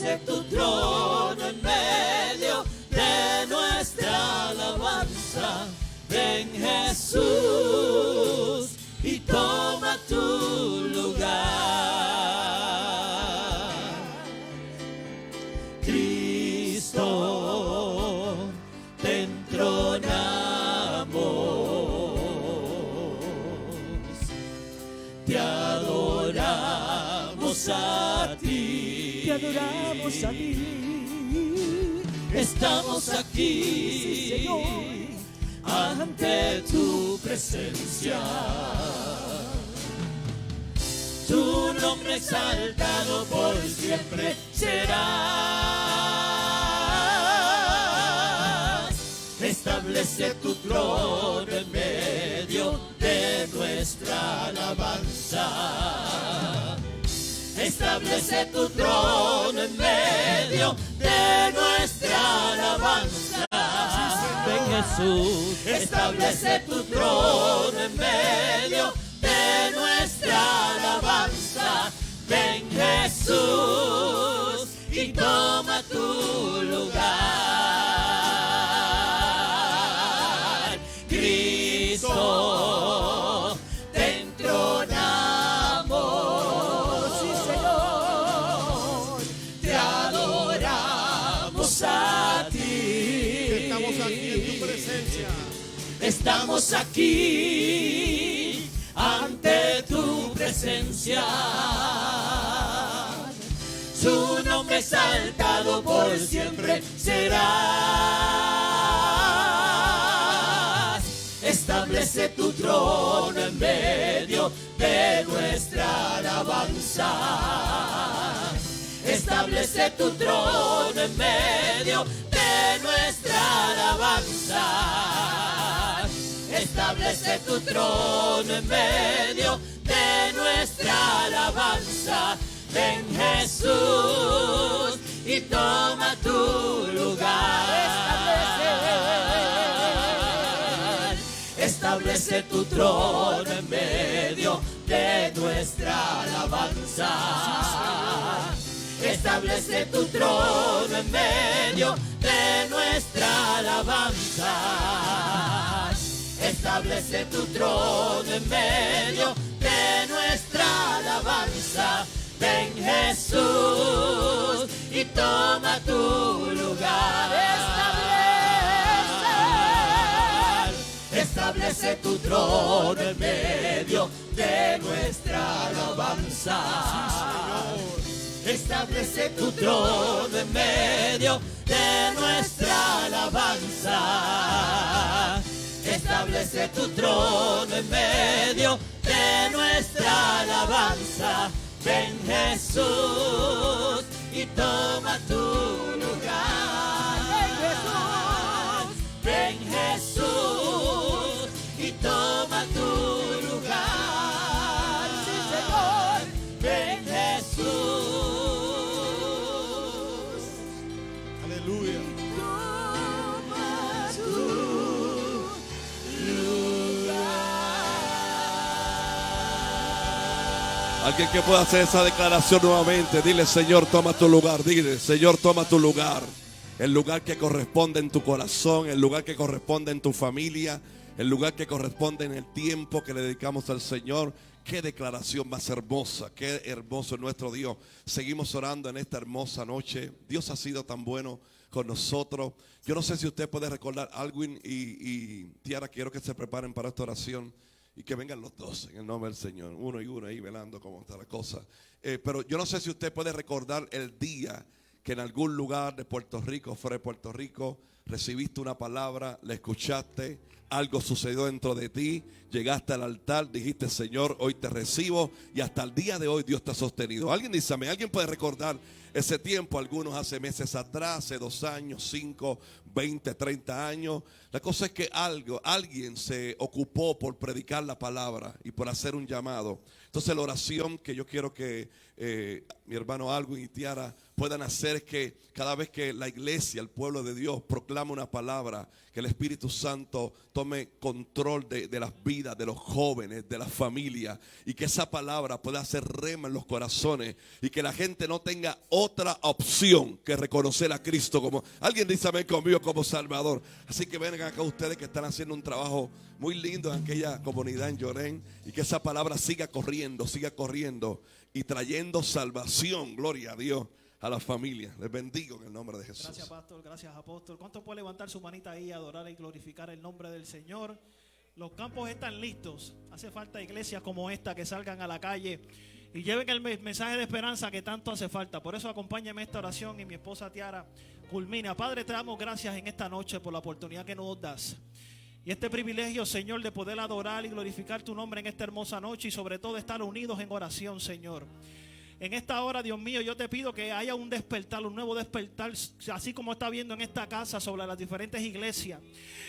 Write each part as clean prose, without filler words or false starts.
establece tu trono en medio de nuestra alabanza. Ven Jesús y toma tu lugar. Cristo, te entronamos, te adoramos a ti, te adoramos a ti. Estamos aquí, sí, Señor, ante tu presencia. Tu nombre exaltado por siempre serás. Establece tu trono en medio de nuestra alabanza. Establece tu trono en medio de nuestra alabanza. Ven Jesús, establece tu trono en medio de nuestra alabanza. Ven Jesús y toma tu lugar. Cristo, te entronamos, sí, Señor, te adoramos a ti. Estamos aquí en tu presencia. Estamos aquí ante tu presencia. Su nombre exaltado por siempre serás. Establece tu trono en medio de nuestra alabanza. Establece tu trono en medio de nuestra alabanza. Establece tu trono en medio de nuestra alabanza. Ven Jesús y toma tu lugar. Establece tu trono en medio de nuestra alabanza. Establece tu trono en medio de nuestra alabanza. Establece tu trono en medio de nuestra alabanza. Ven Jesús y toma tu lugar. Establece tu trono en medio de nuestra alabanza. Establece tu trono en medio de nuestra alabanza. Establece tu trono en medio de nuestra alabanza. Ven Jesús y toma tu lugar. Ven Jesús y toma tu lugar. sí, Señor, Ven Jesús. Aleluya. toma tu Alguien que pueda hacer esa declaración nuevamente. Dile: Señor, toma tu lugar. Dile: Señor, toma tu lugar. El lugar que corresponde en tu corazón, el lugar que corresponde en tu familia, el lugar que corresponde en el tiempo que le dedicamos al Señor. Qué declaración más hermosa, qué hermoso es nuestro Dios. Seguimos orando en esta hermosa noche. Dios ha sido tan bueno con nosotros. Yo no sé si usted puede recordar, Alwin y Tiara, quiero que se preparen para esta oración. Y que vengan los dos en el nombre del Señor. Uno y uno ahí velando cómo está la cosa. Pero yo no sé si usted puede recordar el día que en algún lugar de Puerto Rico, fuera de Puerto Rico, recibiste una palabra, la escuchaste, algo sucedió dentro de ti, llegaste al altar, dijiste: Señor, hoy te recibo, y hasta el día de hoy Dios te ha sostenido. Alguien dice amén. Alguien puede recordar ese tiempo, algunos hace meses atrás, hace 2 años, 5, 20, 30 años. La cosa es que alguien se ocupó por predicar la palabra y por hacer un llamado. Entonces la oración que yo quiero que mi hermano Alwin y Tiara puedan hacer es que cada vez que la iglesia, el pueblo de Dios, proclame proclamo una palabra, que el Espíritu Santo tome control de las vidas, de los jóvenes, de las familias, y que esa palabra pueda hacer rema en los corazones y que la gente no tenga otra opción que reconocer a Cristo como, alguien dice amén conmigo, como Salvador. Así que vengan acá ustedes que están haciendo un trabajo muy lindo en aquella comunidad en Llorén, y que esa palabra siga corriendo y trayendo salvación, gloria a Dios, a la familia. Les bendigo en el nombre de Jesús. Gracias, pastor. Gracias, apóstol. ¿Cuántos puede levantar su manita ahí, adorar y glorificar el nombre del Señor? Los campos están listos. Hace falta iglesias como esta que salgan a la calle y lleven el mensaje de esperanza que tanto hace falta. Por eso acompáñeme esta oración y mi esposa Tiara culmina. Padre, te damos gracias en esta noche por la oportunidad que nos das. Y este privilegio, Señor, de poder adorar y glorificar tu nombre en esta hermosa noche y sobre todo estar unidos en oración, Señor. En esta hora, Dios mío, yo te pido que haya un despertar, un nuevo despertar, así como está viendo en esta casa sobre las diferentes iglesias.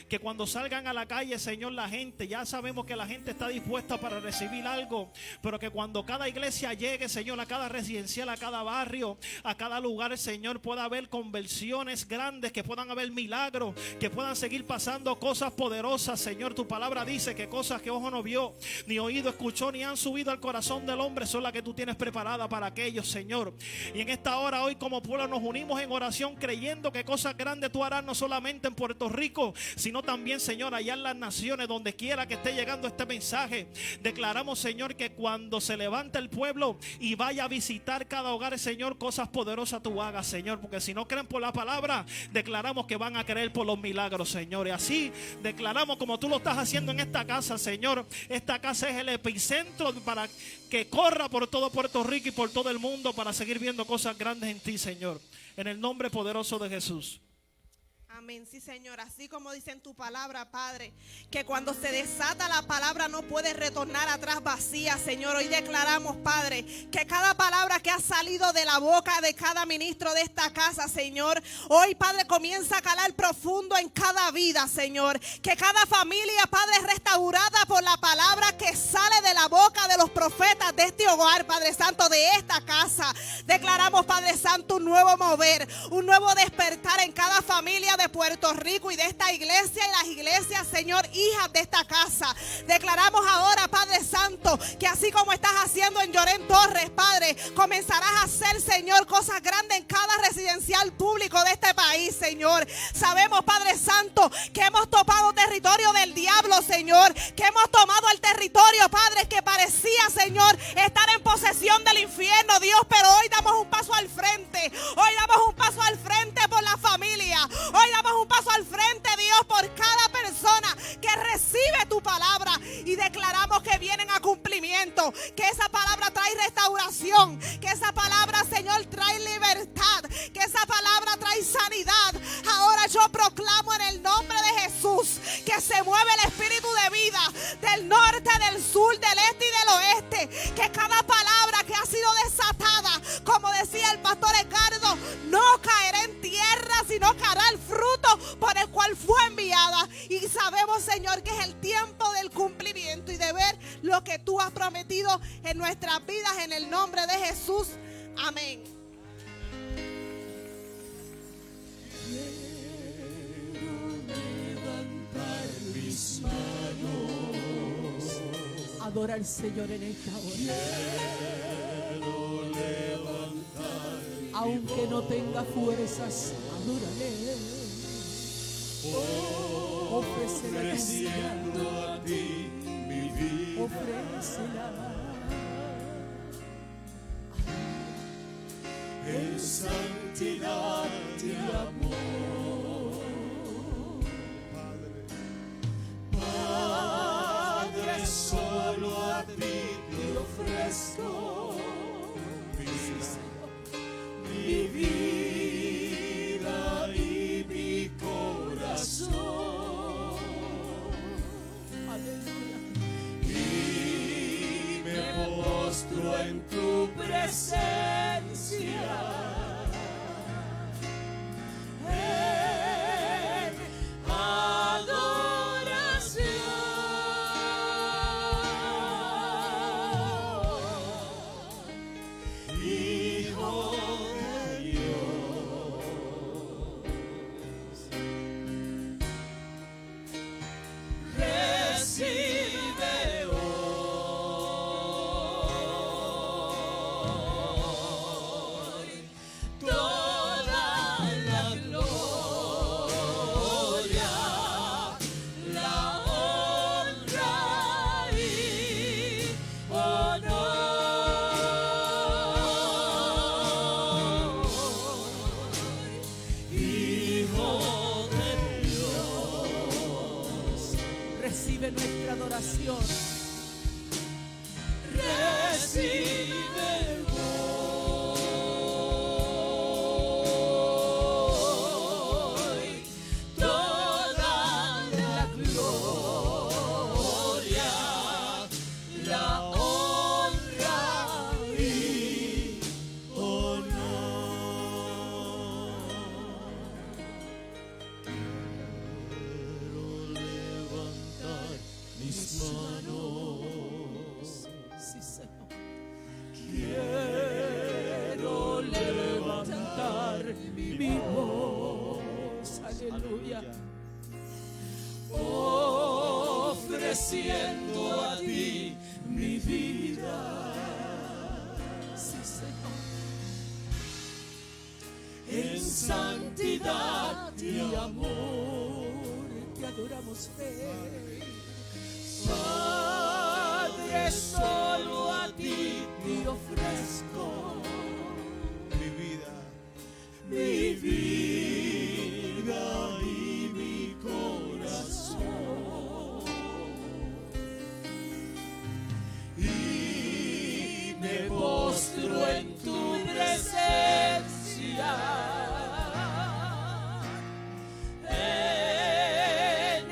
Que cuando salgan a la calle, Señor, la gente, ya sabemos que la gente está dispuesta para recibir algo, pero que cuando cada iglesia llegue, Señor, a cada residencial, a cada barrio, a cada lugar, Señor, pueda haber conversiones grandes, que puedan haber milagros, que puedan seguir pasando cosas poderosas, Señor. Tu palabra dice que cosas que ojo no vio, ni oído escuchó, ni han subido al corazón del hombre, son las que tú tienes preparadas para aquellos, Señor. Y en esta hora hoy como pueblo nos unimos en oración creyendo que cosas grandes tú harás no solamente en Puerto Rico, sino también, Señor, allá en las naciones, donde quiera que esté llegando este mensaje. Declaramos, Señor, que cuando se levante el pueblo y vaya a visitar cada hogar, Señor, cosas poderosas tú hagas, Señor, porque si no creen por la palabra, declaramos que van a creer por los milagros, Señor. Y así declaramos, como tú lo estás haciendo en esta casa, Señor, esta casa es el epicentro para que corra por todo Puerto Rico y por todo el mundo para seguir viendo cosas grandes en ti, Señor. En el nombre poderoso de Jesús. Amén, sí, Señor, así como dice en tu palabra, Padre, que cuando se desata la palabra no puede retornar atrás vacía, Señor. Hoy declaramos, Padre, que cada palabra que ha salido de la boca de cada ministro de esta casa, Señor, hoy, Padre, comienza a calar profundo en cada vida, Señor. Que cada familia, Padre, es restaurada por la palabra que sale de la boca de los profetas de este hogar, Padre Santo, de esta casa. Declaramos, Padre Santo, un nuevo mover, un nuevo despertar en cada familia de Puerto Rico y de esta iglesia y las iglesias, Señor, hijas de esta casa. Declaramos ahora, Padre Santo, que así como estás haciendo en Llorén Torres, Padre, comenzarás a hacer, Señor, cosas grandes en cada residencial público de este país, Señor. Sabemos, Padre Santo, que hemos topado territorio del diablo, Señor, que hemos tomado el territorio, Padre, que parecía, Señor, estar en posesión del infierno, Dios, pero hoy damos un paso al frente. Hoy damos un paso al frente por la familia. Hoy damos un paso al frente, Dios, por cada persona que recibe tu palabra y declaramos que vienen a cumplimiento, que esa palabra trae restauración, que esa palabra, Señor, trae libertad, que esa palabra trae sanidad. Ahora yo proclamo en el nombre de Jesús que se mueve el espíritu de vida del norte, del sur, del este y del oeste, que cada palabra que ha sido desatada, como decía el pastor Edgardo, no caerá en tierra, sino caerá el fruto por el cual fue enviada. Y sabemos, Señor, que es el tiempo del cumplimiento y de ver lo que tú has prometido en nuestras vidas, en el nombre de Jesús. Amén. Adora al Señor en esta hora. Aunque no tenga fuerzas, adórale. Ofrécela a ti mi vida. Ofrécela. En santidad y amor. Padre, solo a ti te ofrezco mi vida y mi corazón. Aleluya. Y me postro en tu presencia. En adoración. adoración. Recibe hoy toda la gloria, la honra y honor. Mis manos, Sí, Señor. quiero levantar Mi voz, aleluya. ofreciendo a ti mi vida. Sí, Señor. En santidad y amor, Te adoramos, Rey. Padre, solo a ti te ofrezco Mi vida. mi vida y mi corazón, y me postro en tu presencia en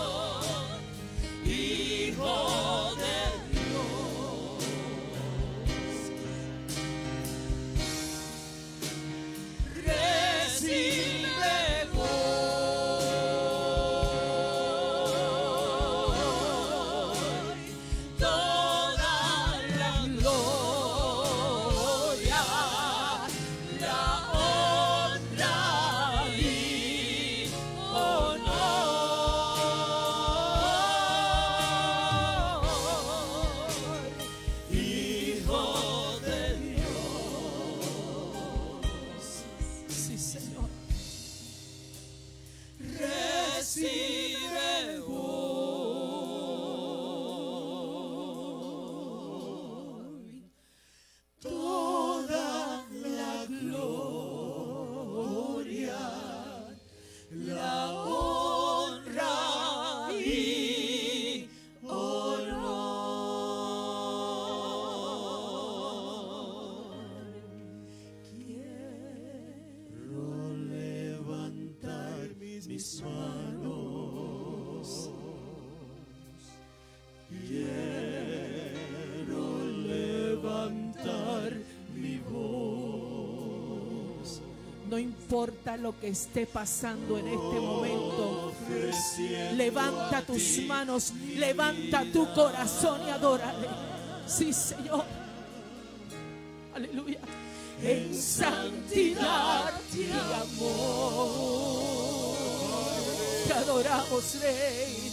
adoración, Hijo de Dios. Recibe hoy toda la gloria, la honra y honor, Hijo de Dios. Sí, Señor. Recibe hoy toda la gloria, la honra y honor. Quiero levantar mis manos, quiero levantar mi voz, No importa lo que esté pasando en este momento. ofreciendo Levanta a tus ti manos, levanta tu corazón y adórale. Sí, Señor. Aleluya. En santidad y amor te adoramos, Rey.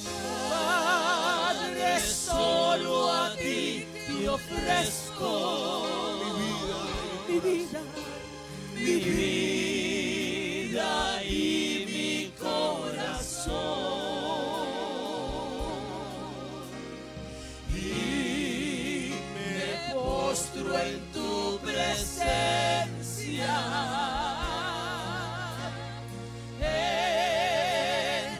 Padre, solo a ti te ofrezco Mi vida, mi vida y mi corazón, y me postro en tu presencia en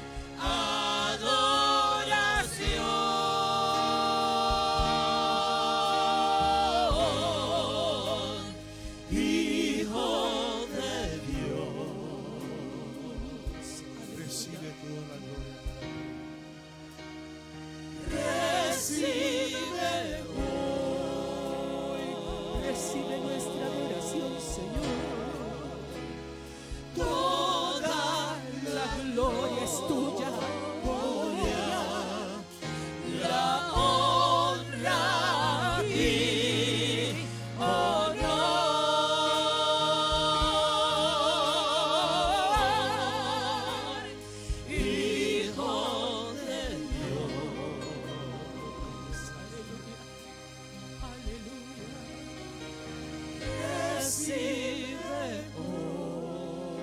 adoración, Hijo de Dios. Recibe toda la gloria. Recibe hoy recibe nuestra adoración, Señor. toda La gloria es tuya. la honra y honor, Hijo de Dios. Aleluya. Recibe hoy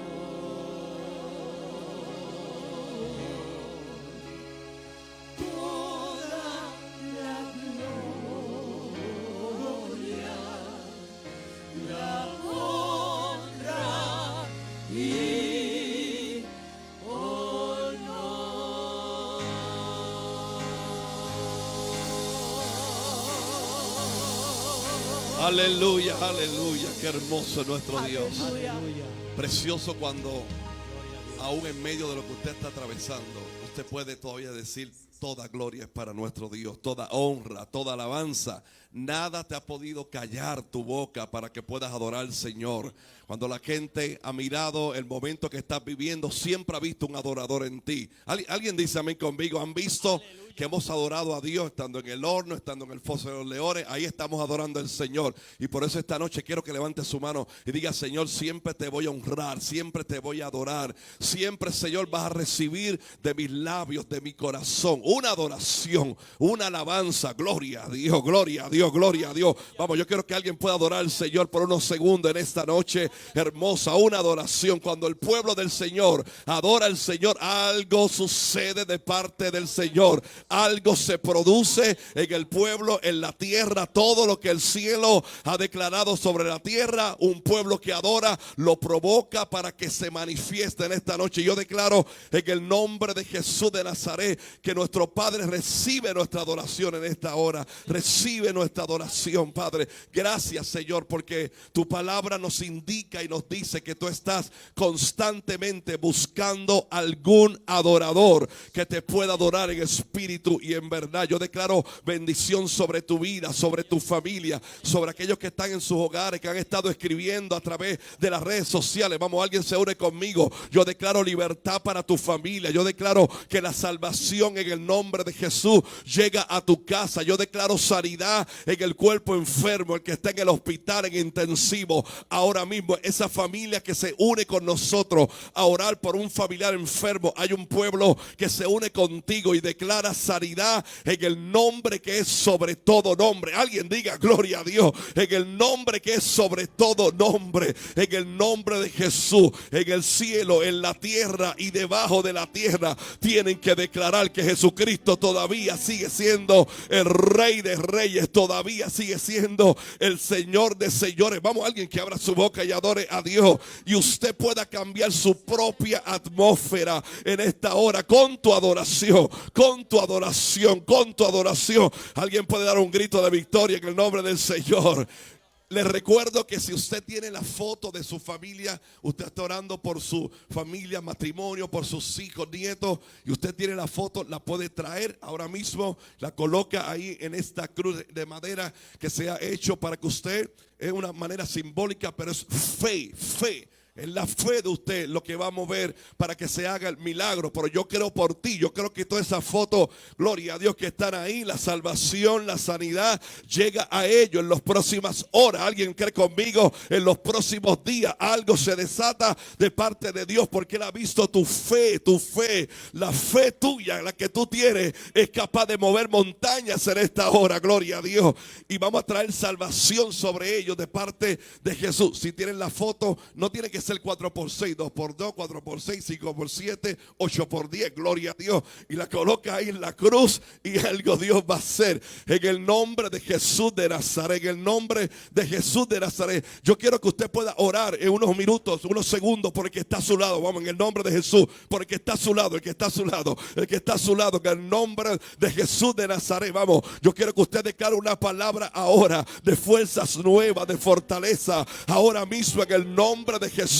toda la gloria, Aleluya, aleluya. Qué hermoso es nuestro Dios. Aleluya. Precioso cuando aún en medio de lo que usted está atravesando, usted puede todavía decir: toda gloria es para nuestro Dios, toda honra, toda alabanza. Nada te ha podido callar tu boca para que puedas adorar al Señor. Cuando la gente ha mirado el momento que estás viviendo, siempre ha visto un adorador en ti. Alguien dice amén conmigo. Han visto que hemos adorado a Dios estando en el horno, estando en el foso de los leones. Ahí estamos adorando al Señor. Y por eso esta noche quiero que levante su mano y diga: Señor, siempre te voy a honrar, siempre te voy a adorar. Siempre, Señor, vas a recibir de mis labios, de mi corazón, una adoración, una alabanza. Gloria a Dios, gloria a Dios, gloria a Dios. Vamos, yo quiero que alguien pueda adorar al Señor por unos segundos en esta noche hermosa. Una adoración. Cuando el pueblo del Señor adora al Señor, algo sucede de parte del Señor. Algo se produce en el pueblo, en la tierra. Todo lo que el cielo ha declarado sobre la tierra, un pueblo que adora lo provoca para que se manifieste en esta noche. Yo declaro en el nombre de Jesús de Nazaret que nuestro Padre recibe nuestra adoración en esta hora. Recibe nuestra adoración, Padre. Gracias, Señor, porque tu palabra nos indica y nos dice que tú estás constantemente buscando algún adorador que te pueda adorar en espíritu y en verdad. Yo declaro bendición sobre tu vida, sobre tu familia, sobre aquellos que están en sus hogares, que han estado escribiendo a través de las redes sociales. Vamos, alguien se une conmigo. Yo declaro libertad para tu familia. Yo declaro que la salvación en el nombre de Jesús llega a tu casa. Yo declaro sanidad en el cuerpo enfermo, el que está en el hospital en intensivo. Ahora mismo, esa familia que se une con nosotros a orar por un familiar enfermo, hay un pueblo que se une contigo y declara sanidad en el nombre que es sobre todo nombre. Alguien diga gloria a Dios. En el nombre que es sobre todo nombre, en el nombre de Jesús, en el cielo, en la tierra y debajo de la tierra, tienen que declarar que Jesucristo todavía sigue siendo el Rey de Reyes, todavía sigue siendo el Señor de señores. Vamos, alguien que abra su boca y adore a Dios, y usted pueda cambiar su propia atmósfera en esta hora con tu adoración, con tu adoración, con tu adoración. Alguien puede dar un grito de victoria en el nombre del Señor. Les recuerdo que si usted tiene la foto de su familia, usted está orando por su familia, matrimonio, por sus hijos, nietos, y usted tiene la foto, la puede traer ahora mismo, la coloca ahí en esta cruz de madera que se ha hecho para que usted, es una manera simbólica, pero es fe. Es la fe de usted lo que va a mover para que se haga el milagro. Pero yo creo por ti, yo creo que toda esa foto, gloria a Dios, que están ahí, la salvación, la sanidad, llega a ellos en las próximas horas. Alguien cree conmigo, en los próximos días algo se desata de parte de Dios, porque Él ha visto tu fe, la fe tuya, la que tú tienes, es capaz de mover montañas en esta hora, gloria a Dios. Y vamos a traer salvación sobre ellos de parte de Jesús. Si tienen la foto, no tiene que ser 4x6, 2x2, 4x6, 5x7, 8x10, gloria a Dios, y la coloca ahí en la cruz, y algo Dios va a hacer en el nombre de Jesús de Nazaret. En el nombre de Jesús de Nazaret, yo quiero que usted pueda orar en unos minutos, unos segundos, por el que está a su lado. Vamos, en el nombre de Jesús, por el que está a su lado, el que está a su lado, el que está a su lado, en el nombre de Jesús de Nazaret. Vamos, yo quiero que usted declare una palabra ahora de fuerzas nuevas, de fortaleza, ahora mismo, en el nombre de Jesús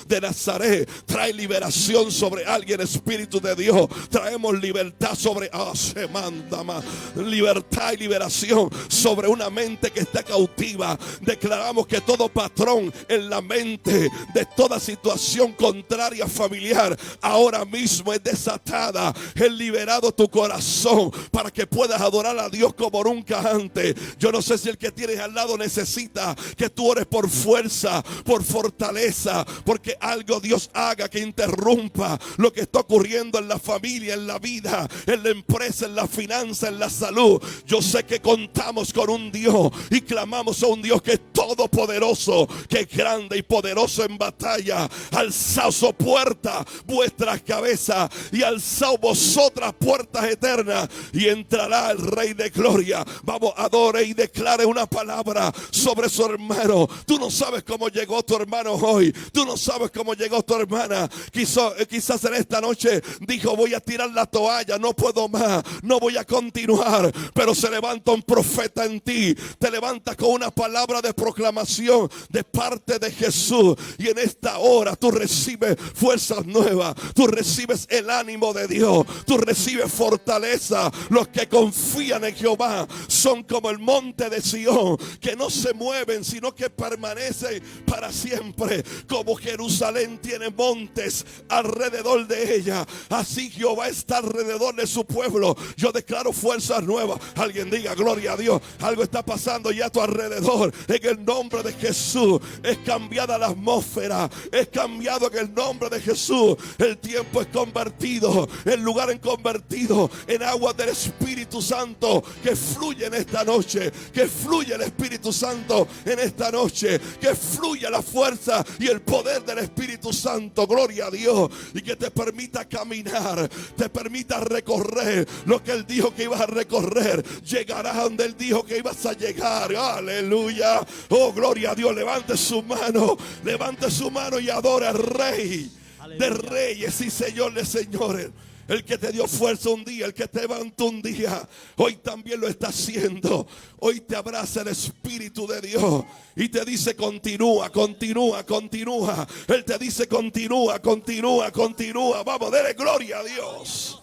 de Nazaret. Trae liberación sobre alguien, Espíritu de Dios. Traemos libertad sobre se manda más libertad y liberación sobre una mente que está cautiva. Declaramos que todo patrón en la mente de toda situación contraria familiar ahora mismo es desatada. Es liberado tu corazón para que puedas adorar a Dios como nunca antes. Yo no sé si el que tienes al lado necesita que tú ores por fuerza, por fortaleza, porque algo Dios haga que interrumpa lo que está ocurriendo en la familia, en la vida, en la empresa, en la finanza, en la salud. Yo sé que contamos con un Dios y clamamos a un Dios que es todopoderoso, que es grande y poderoso en batalla. Alzaos, oh puertas, vuestras cabezas, y alzaos vosotras, puertas eternas, y entrará el Rey de Gloria. Vamos, adore y declare una palabra sobre su hermano. Tú no sabes cómo llegó tu hermano hoy. Tú no sabes cómo llegó tu hermana. Quizás en esta noche dijo: voy a tirar la toalla, no puedo más, no voy a continuar. Pero se levanta un profeta en ti. Te levanta con una palabra de proclamación de parte de Jesús. Y en esta hora tú recibes fuerzas nuevas. Tú recibes el ánimo de Dios. Tú recibes fortaleza. Los que confían en Jehová son como el monte de Sión, que no se mueven, sino que permanecen para siempre. Como Jerusalén tiene montes alrededor de ella, así Jehová está alrededor de su pueblo. Yo declaro fuerzas nuevas. Alguien diga: gloria a Dios. Algo está pasando ya a tu alrededor. En el nombre de Jesús es cambiada la atmósfera. Es cambiado en el nombre de Jesús. El tiempo es convertido, el lugar es convertido en agua del Espíritu Santo que fluye en esta noche. Que fluye el Espíritu Santo en esta noche. Que fluya la fuerza y el poder del Espíritu Santo. Gloria a Dios. Y que te permita caminar, te permita recorrer lo que Él dijo que ibas a recorrer. Llegarás a donde Él dijo que ibas a llegar. Aleluya. Oh, gloria a Dios. Levante su mano y adora al Rey de Reyes y Señor de Señores. El que te dio fuerza un día, el que te levantó un día, hoy también lo está haciendo. Hoy te abraza el Espíritu de Dios y te dice: continúa, continúa, continúa. Él te dice: continúa, continúa, continúa. Vamos, dele gloria a Dios.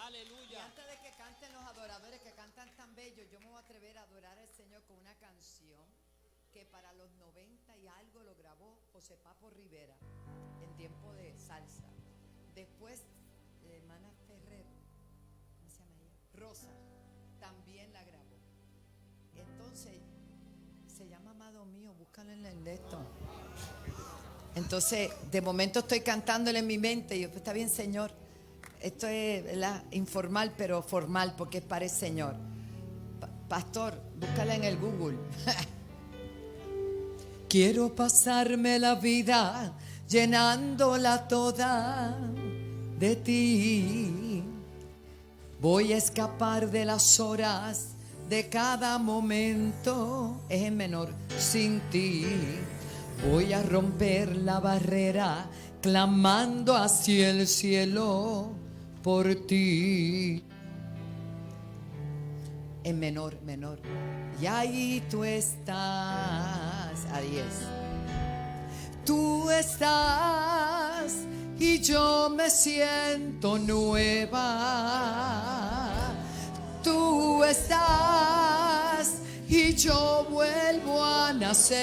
Aleluya. Antes de que canten los adoradores que cantan tan bello, yo me voy a atrever a adorar al Señor con una canción que para los 90 y algo lo grabó José Papo Rivera en tiempo de salsa. Después la hermana Ferrer, ¿cómo se llama ella? Rosa, también la grabó. Entonces, se llama Amado Mío, búscalo en el de esto. Entonces, de momento estoy cantándole en mi mente y yo: está bien, Señor. Esto es, ¿verdad?, informal pero formal porque es para el Señor. Pastor, búscala en el Google. Quiero pasarme la vida llenándola toda de ti. Voy a escapar de las horas de cada momento, es en menor, sin ti. Voy a romper la barrera clamando hacia el cielo por ti. En menor, menor. Y ahí tú estás. A 10. Tú estás y yo me siento nueva. Tú estás y yo vuelvo a nacer.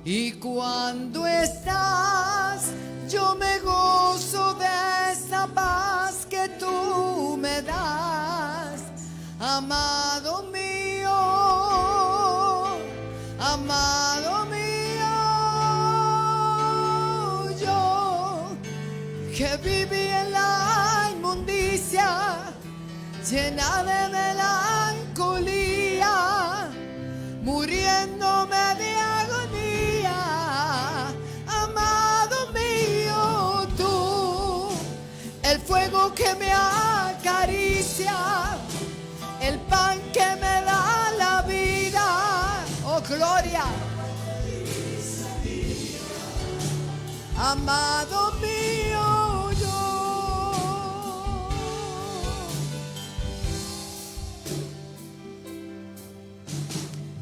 Y cuando estás, yo me gozo de esa paz que tú me das. Amado mío, amado mío, yo que viví en la inmundicia, llena de melancolía, muriéndome de agonía. Amado mío, tú, el fuego que me acaricia, el pan que me da la vida. Oh, gloria. Amado mío, yo.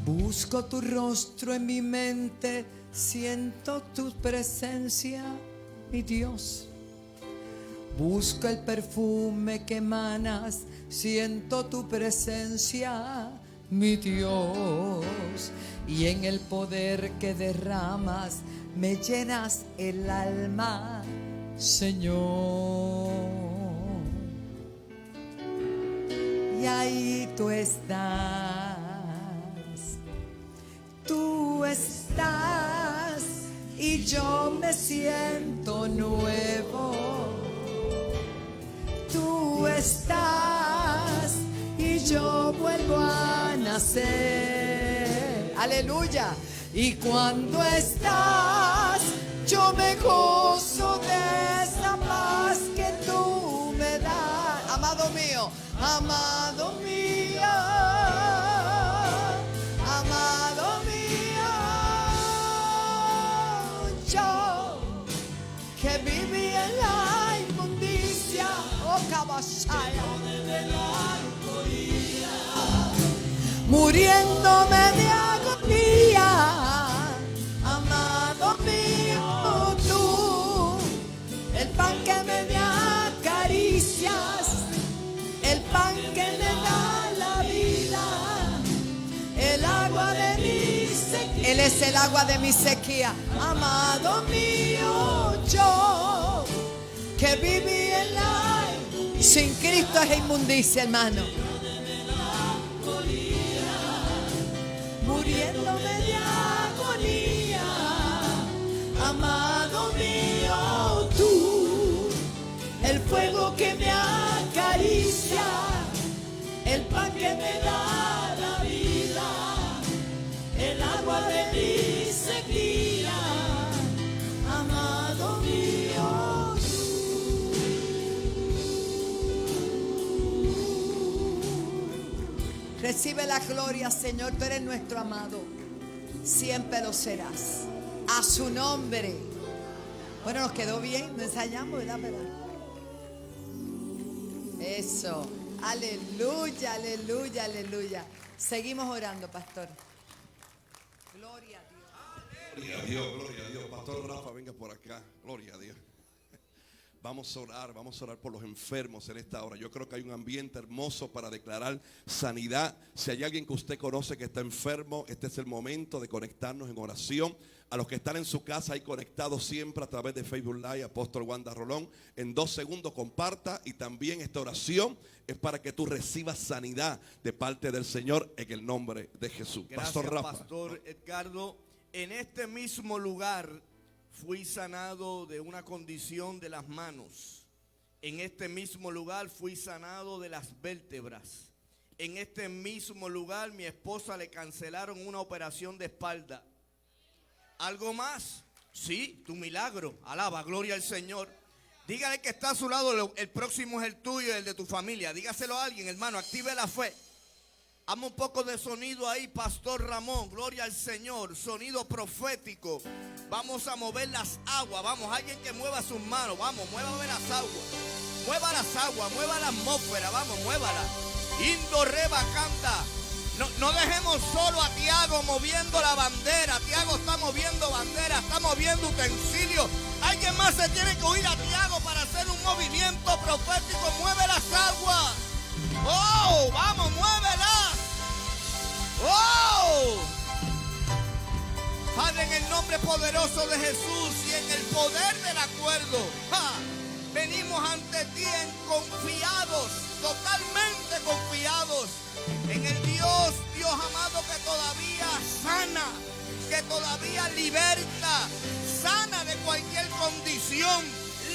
Busco tu rostro en mi mente, siento tu presencia, mi Dios. Busco el perfume que emanas, siento tu presencia, mi Dios. Y en el poder que derramas, me llenas el alma, Señor. Y ahí tú estás. Tú estás y yo me siento nuevo. Tú estás y yo vuelvo a nacer. Aleluya. Y cuando estás, yo me gozo de esa paz que tú me das. Amado mío, amado mío, amado mío. muriéndome de agonía. Amado mío, tú, el pan que me acaricias, el pan que me da la vida, el agua de mi sequía. Él es el agua de mi sequía. Amado mío, yo que viví en la... Sin Cristo es inmundicia, hermano. Muriéndome de agonía. Amado mío, tú, el fuego que me acaricia, el pan que me da la vida, el agua de mi sequía. Amado mío, recibe la gloria, Señor. Tú eres nuestro amado. Siempre lo serás. A su nombre. Bueno, nos quedó bien. Nos ensayamos, ¿verdad? Eso. Aleluya, aleluya, aleluya. Seguimos orando, pastor. Gloria a Dios. Gloria a Dios, gloria a Dios. Pastor Rafa, venga por acá. Gloria a Dios. Vamos a orar por los enfermos en esta hora. Yo creo que hay un ambiente hermoso para declarar sanidad. Si hay alguien que usted conoce que está enfermo, este es el momento de conectarnos en oración. A los que están en su casa ahí conectados siempre a través de Facebook Live, Apóstol Wanda Rolón, en 2 segundos comparta. Y también esta oración es para que tú recibas sanidad de parte del Señor en el nombre de Jesús. Gracias, Pastor Rafa. Pastor Edgardo. En este mismo lugar fui sanado de una condición de las manos. En este mismo lugar fui sanado de las vértebras. En este mismo lugar mi esposa le cancelaron una operación de espalda. ¿Algo más? Sí, tu milagro. Alaba, gloria al Señor. Dígale que está a su lado, el próximo es el tuyo y el de tu familia. Dígaselo a alguien, hermano, active la fe. Hazme un poco de sonido ahí, Pastor Ramón, gloria al Señor, sonido profético. Vamos a mover las aguas, vamos, alguien que mueva sus manos, vamos, muévame las aguas. Mueva las aguas, mueva la atmósfera, vamos, muévala. Indo reba canta. No dejemos solo a Tiago moviendo la bandera. Tiago está moviendo bandera, está moviendo utensilios. Alguien más se tiene que oír a Tiago para hacer un movimiento profético. Mueve las aguas. ¡Oh! ¡Vamos, muévelas! ¡Oh! Padre, en el nombre poderoso de Jesús y en el poder del acuerdo, venimos ante ti confiados, totalmente confiados en el Dios amado que todavía sana, que todavía liberta, sana de cualquier condición,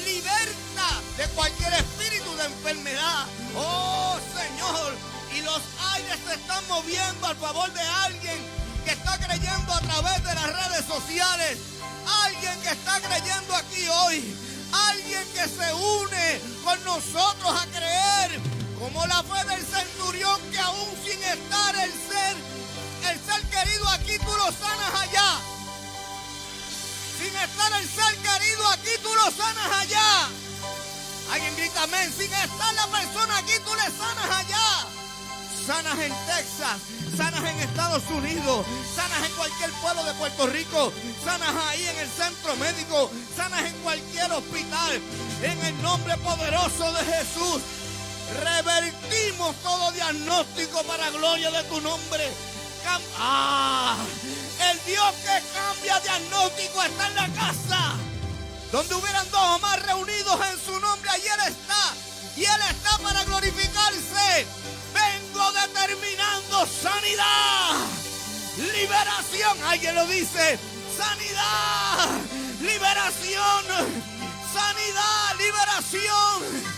liberta de cualquier espíritu de enfermedad. Oh Señor, y los aires se están moviendo a favor de alguien que está creyendo a través de las redes sociales, alguien que está creyendo aquí hoy, alguien que se une con nosotros a creer, como la fe del centurión, que aún sin estar el ser querido aquí, tú lo sanas allá. Sin estar el ser querido aquí, tú lo sanas allá. Alguien grita amén. Sin estar la persona aquí, tú le sanas allá. Sanas en Texas, sanas en Estados Unidos, sanas en cualquier pueblo de Puerto Rico, sanas ahí en el centro médico, sanas en cualquier hospital. En el nombre poderoso de Jesús, revertimos todo diagnóstico para gloria de tu nombre. El Dios que cambia diagnóstico está en la casa. Donde hubieran 2 o más reunidos en su nombre, allí Él está. Y Él está para glorificarse. Vengo determinando sanidad, liberación. Alguien lo dice. Sanidad, liberación, sanidad, liberación.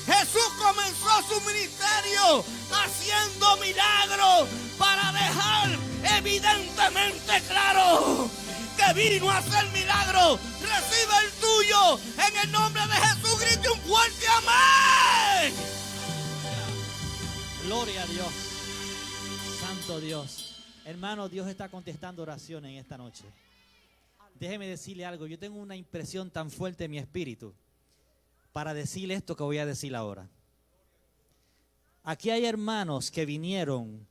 Jesús comenzó su ministerio haciendo milagros para dejar evidentemente claro que vino a hacer milagros. Recibe el tuyo en el nombre de Jesús. Grite un fuerte amén. Gloria a Dios. Santo Dios. Hermano, Dios está contestando oraciones en esta noche. Déjeme decirle algo. Yo tengo una impresión tan fuerte en mi espíritu para decirle esto que voy a decir ahora. Aquí hay hermanos que vinieron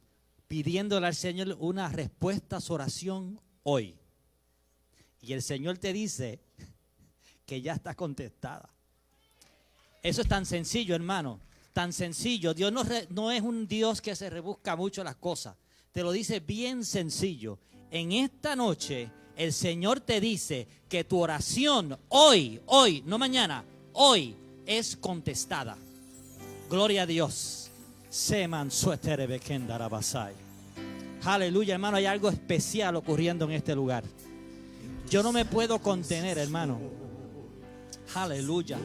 pidiéndole al Señor una respuesta a su oración hoy. Y el Señor te dice que ya está contestada. Eso es tan sencillo, hermano. Tan sencillo. Dios no es un Dios que se rebusca mucho las cosas. Te lo dice bien sencillo. En esta noche el Señor te dice que tu oración hoy, no mañana, hoy es contestada. Gloria a Dios. Aleluya, hermano. Hay algo especial ocurriendo en este lugar. Yo no me puedo contener, hermano. Aleluya.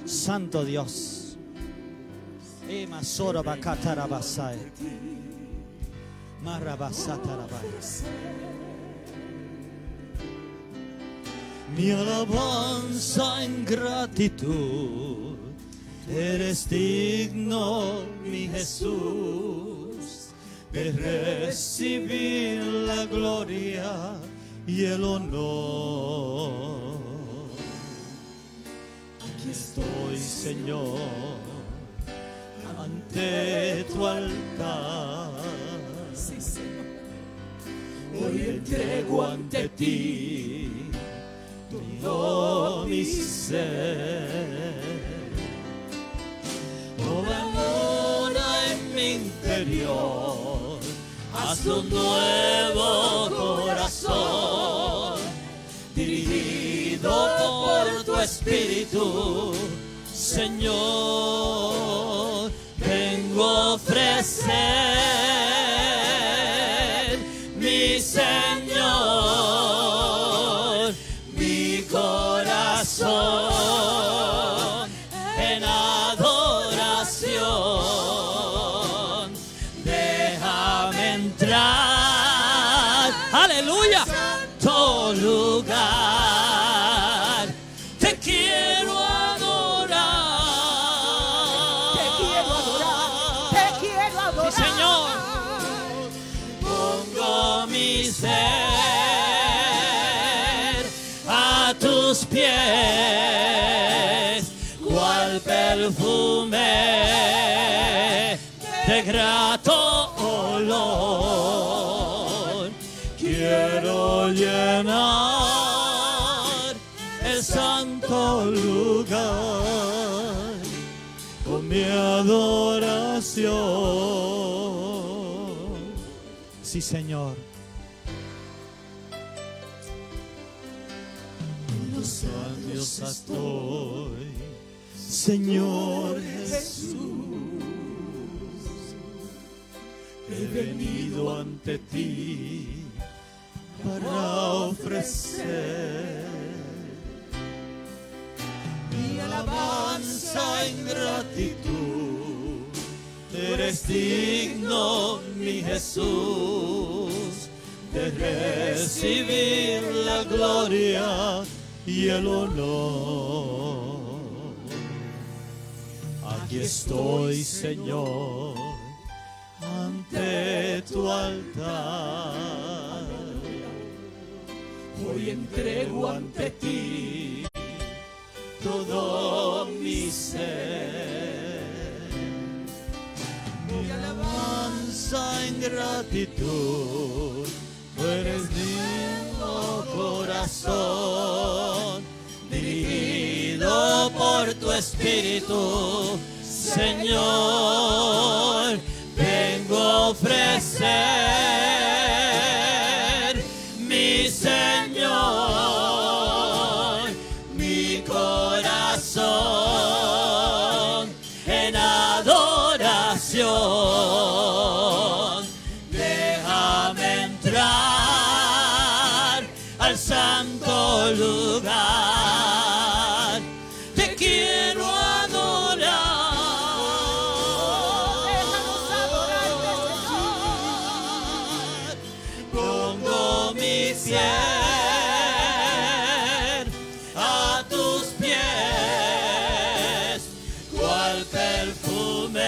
Santo Dios. Mi alabanza en gratitud, eres digno, mi Jesús, de recibir la gloria y el honor. Aquí estoy, Señor, ante tu altar. Sí, Señor. Hoy entrego ante ti todo mi ser. Obra en mi interior, haz un nuevo corazón, dirigido por tu Espíritu, Señor. Vengo a ofrecer, mi Señor, mi corazón en adoración. Déjame entrar, aleluya, tu lugar. Te quiero adorar. Te quiero adorar. Te quiero adorar. Sí, Señor. Pongo mi ser a tus pies, cual perfume de grato olor. Quiero llenar el santo lugar con mi adoración. Sí, Señor. Los años estoy, Señor Jesús. He venido ante ti para ofrecer mi alabanza en gratitud. Eres digno, mi Jesús, de recibir la gloria y el honor. Aquí estoy, Señor, ante tu altar. Hoy entrego ante ti todo mi ser. Mi alabanza en gratitud. Tú eres digno, corazón, dirigido por tu Espíritu, Señor. Vengo a ofrecer, mi Señor, mi corazón en adoración. Déjame entrar al santo lugar. Te quiero adorar. Pongo mi ser a tus pies, cual perfume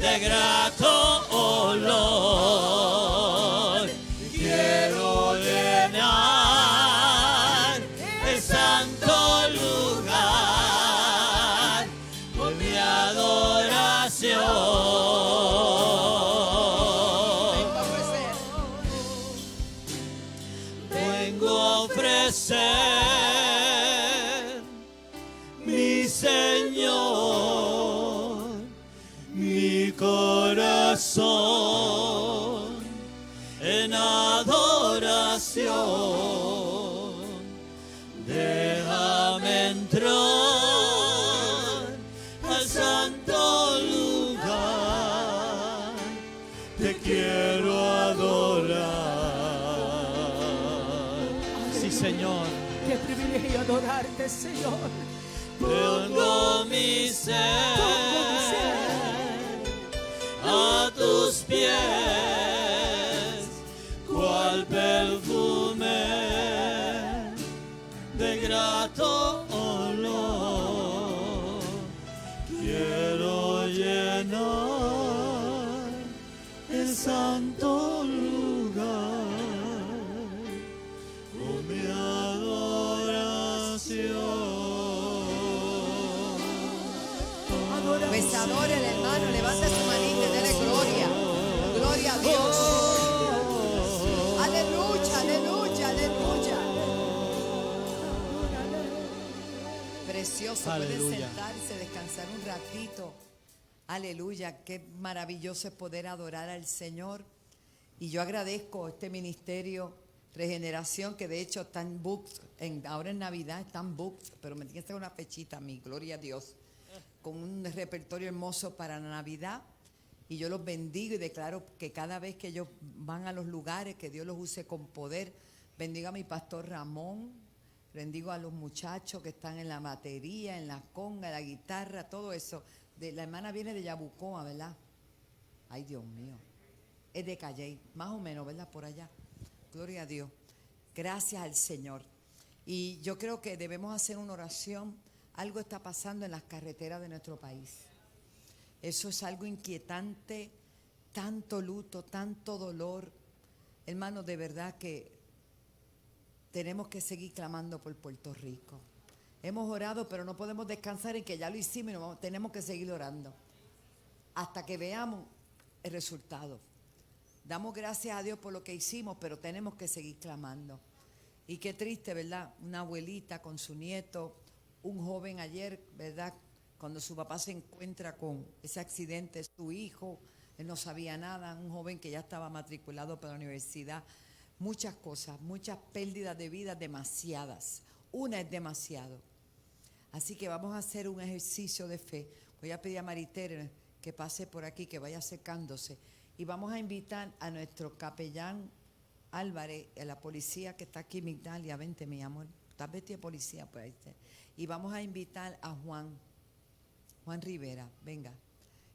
de grato olor. Quiero llenar el santo lugar con mi adoración. corazón en adoración. Déjame entrar al santo lugar. Te quiero adorar. Sí, Señor. Qué privilegio adorarte, Señor. Pongo mi ser a tus pies, cual perfume de grato olor. Quiero llenar el santo lugar con mi adoración. Pues adore el hermano, levante su manita y dele gloria. Gloria a Dios. Aleluya, aleluya, aleluya. Precioso, puede Aleluya. sentarse, descansar un ratito. Aleluya, qué maravilloso es poder adorar al Señor. Y yo agradezco este ministerio Regeneración, que de hecho están booked, ahora en Navidad están booked, pero me tiene que hacer una fechita a mí, gloria a Dios, con un repertorio hermoso para la Navidad. Y yo los bendigo y declaro que cada vez que ellos van a los lugares, que Dios los use con poder. Bendigo a mi pastor Ramón, bendigo a los muchachos que están en la batería, en la conga, en la guitarra, todo eso. La hermana viene de Yabucoa, ¿verdad? Ay, Dios mío. Es de Calley, más o menos, ¿verdad? Por allá. Gloria a Dios. Gracias al Señor. Y yo creo que debemos hacer una oración. Algo está pasando en las carreteras de nuestro país. Eso es algo inquietante, tanto luto, tanto dolor. Hermanos, de verdad que tenemos que seguir clamando por Puerto Rico. Hemos orado, pero no podemos descansar en que ya lo hicimos y tenemos que seguir orando hasta que veamos el resultado. Damos gracias a Dios por lo que hicimos, pero tenemos que seguir clamando. Y qué triste, ¿verdad? Una abuelita con su nieto, un joven ayer, ¿verdad? Cuando su papá se encuentra con ese accidente, su hijo, él no sabía nada, un joven que ya estaba matriculado para la universidad. Muchas cosas, muchas pérdidas de vida, demasiadas. Una es demasiado. Así que vamos a hacer un ejercicio de fe. Voy a pedir a Maritere que pase por aquí, que vaya secándose. Y vamos a invitar a nuestro capellán Álvarez, a la policía que está aquí, Migdalia, vente mi amor. Estás vestida de policía, pues. Y vamos a invitar a Juan Rivera, venga.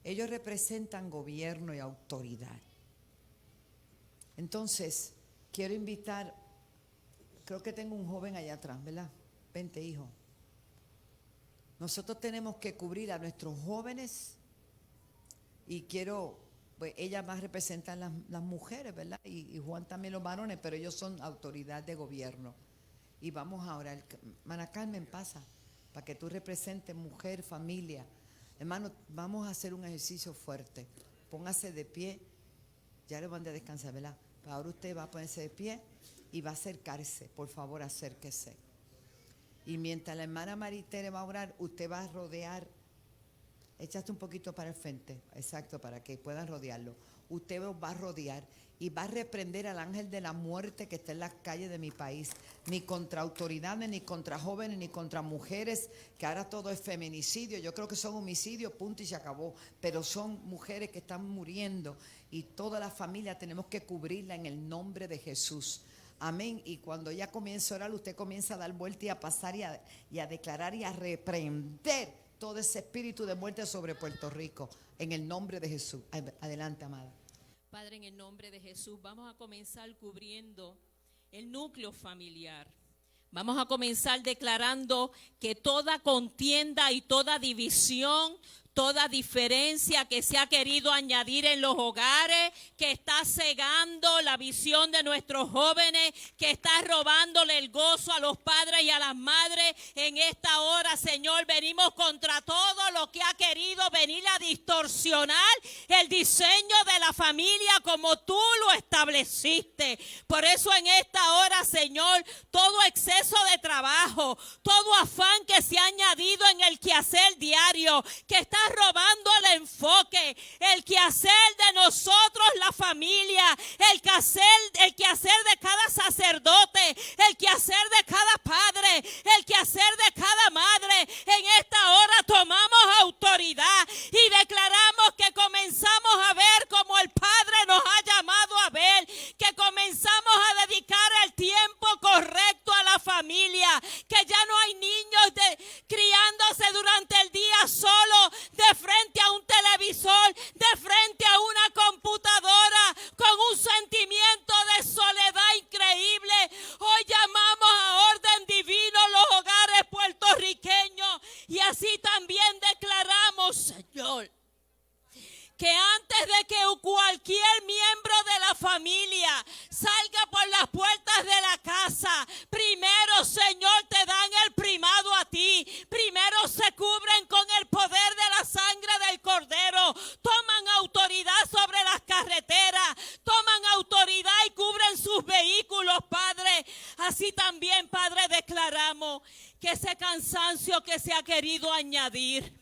Ellos representan gobierno y autoridad. Entonces, quiero invitar, creo que tengo un joven allá atrás, ¿verdad? Vente, hijo. Nosotros tenemos que cubrir a nuestros jóvenes y quiero, pues ella más representa las mujeres, ¿verdad? Y Juan también los varones, pero ellos son autoridad de gobierno. Y vamos a orar. Hermana Carmen, pasa, para que tú representes mujer, familia. Hermano, vamos a hacer un ejercicio fuerte. Póngase de pie. Ya le van a descansar, ¿verdad? Ahora usted va a ponerse de pie y va a acercarse. Por favor, acérquese. Y mientras la hermana Maritere va a orar, usted va a rodear. Échate un poquito para el frente. Exacto, para que puedan rodearlo. Usted va a rodear y va a reprender al ángel de la muerte que está en las calles de mi país. Ni contra autoridades, ni contra jóvenes, ni contra mujeres, que ahora todo es feminicidio. Yo creo que son homicidios, punto y se acabó. Pero son mujeres que están muriendo y toda la familia tenemos que cubrirla en el nombre de Jesús. Amén. Y cuando ella comienza a orar, usted comienza a dar vuelta y a pasar y a declarar y a reprender todo ese espíritu de muerte sobre Puerto Rico. En el nombre de Jesús. Adelante, amada. Padre, en el nombre de Jesús, vamos a comenzar cubriendo el núcleo familiar. Vamos a comenzar declarando que toda contienda y toda división, toda diferencia que se ha querido añadir en los hogares, que está cegando la visión de nuestros jóvenes, que está robándole el gozo a los padres y a las madres. En esta hora, Señor, venimos contra todo lo que ha querido venir a distorsionar el diseño de la familia como tú lo estableciste. Por eso en esta hora, Señor, todo exceso exceso de trabajo, todo afán que se ha añadido en el quehacer diario, que está robando el enfoque, el quehacer de nosotros, la familia, el quehacer de cada sacerdote, el quehacer de cada padre, el quehacer de cada madre. En esta hora tomamos autoridad y declaramos que comenzamos a ver como el Padre nos ha llamado a ver, que comenzamos a dedicar el tiempo correcto a la familia, que ya no hay niños criándose durante el día solo de frente a un televisor, de frente a una computadora, con un sentimiento de soledad increíble. Hoy llamamos a orden divino los hogares puertorriqueños y así también declaramos, Señor, que antes de que cualquier miembro de la familia salga por las puertas de la casa, primero, Señor, te dan el primado a ti. Primero se cubren con el poder de la sangre del Cordero. Toman autoridad sobre las carreteras. Toman autoridad y cubren sus vehículos, Padre. Así también, Padre, declaramos que ese cansancio que se ha querido añadir,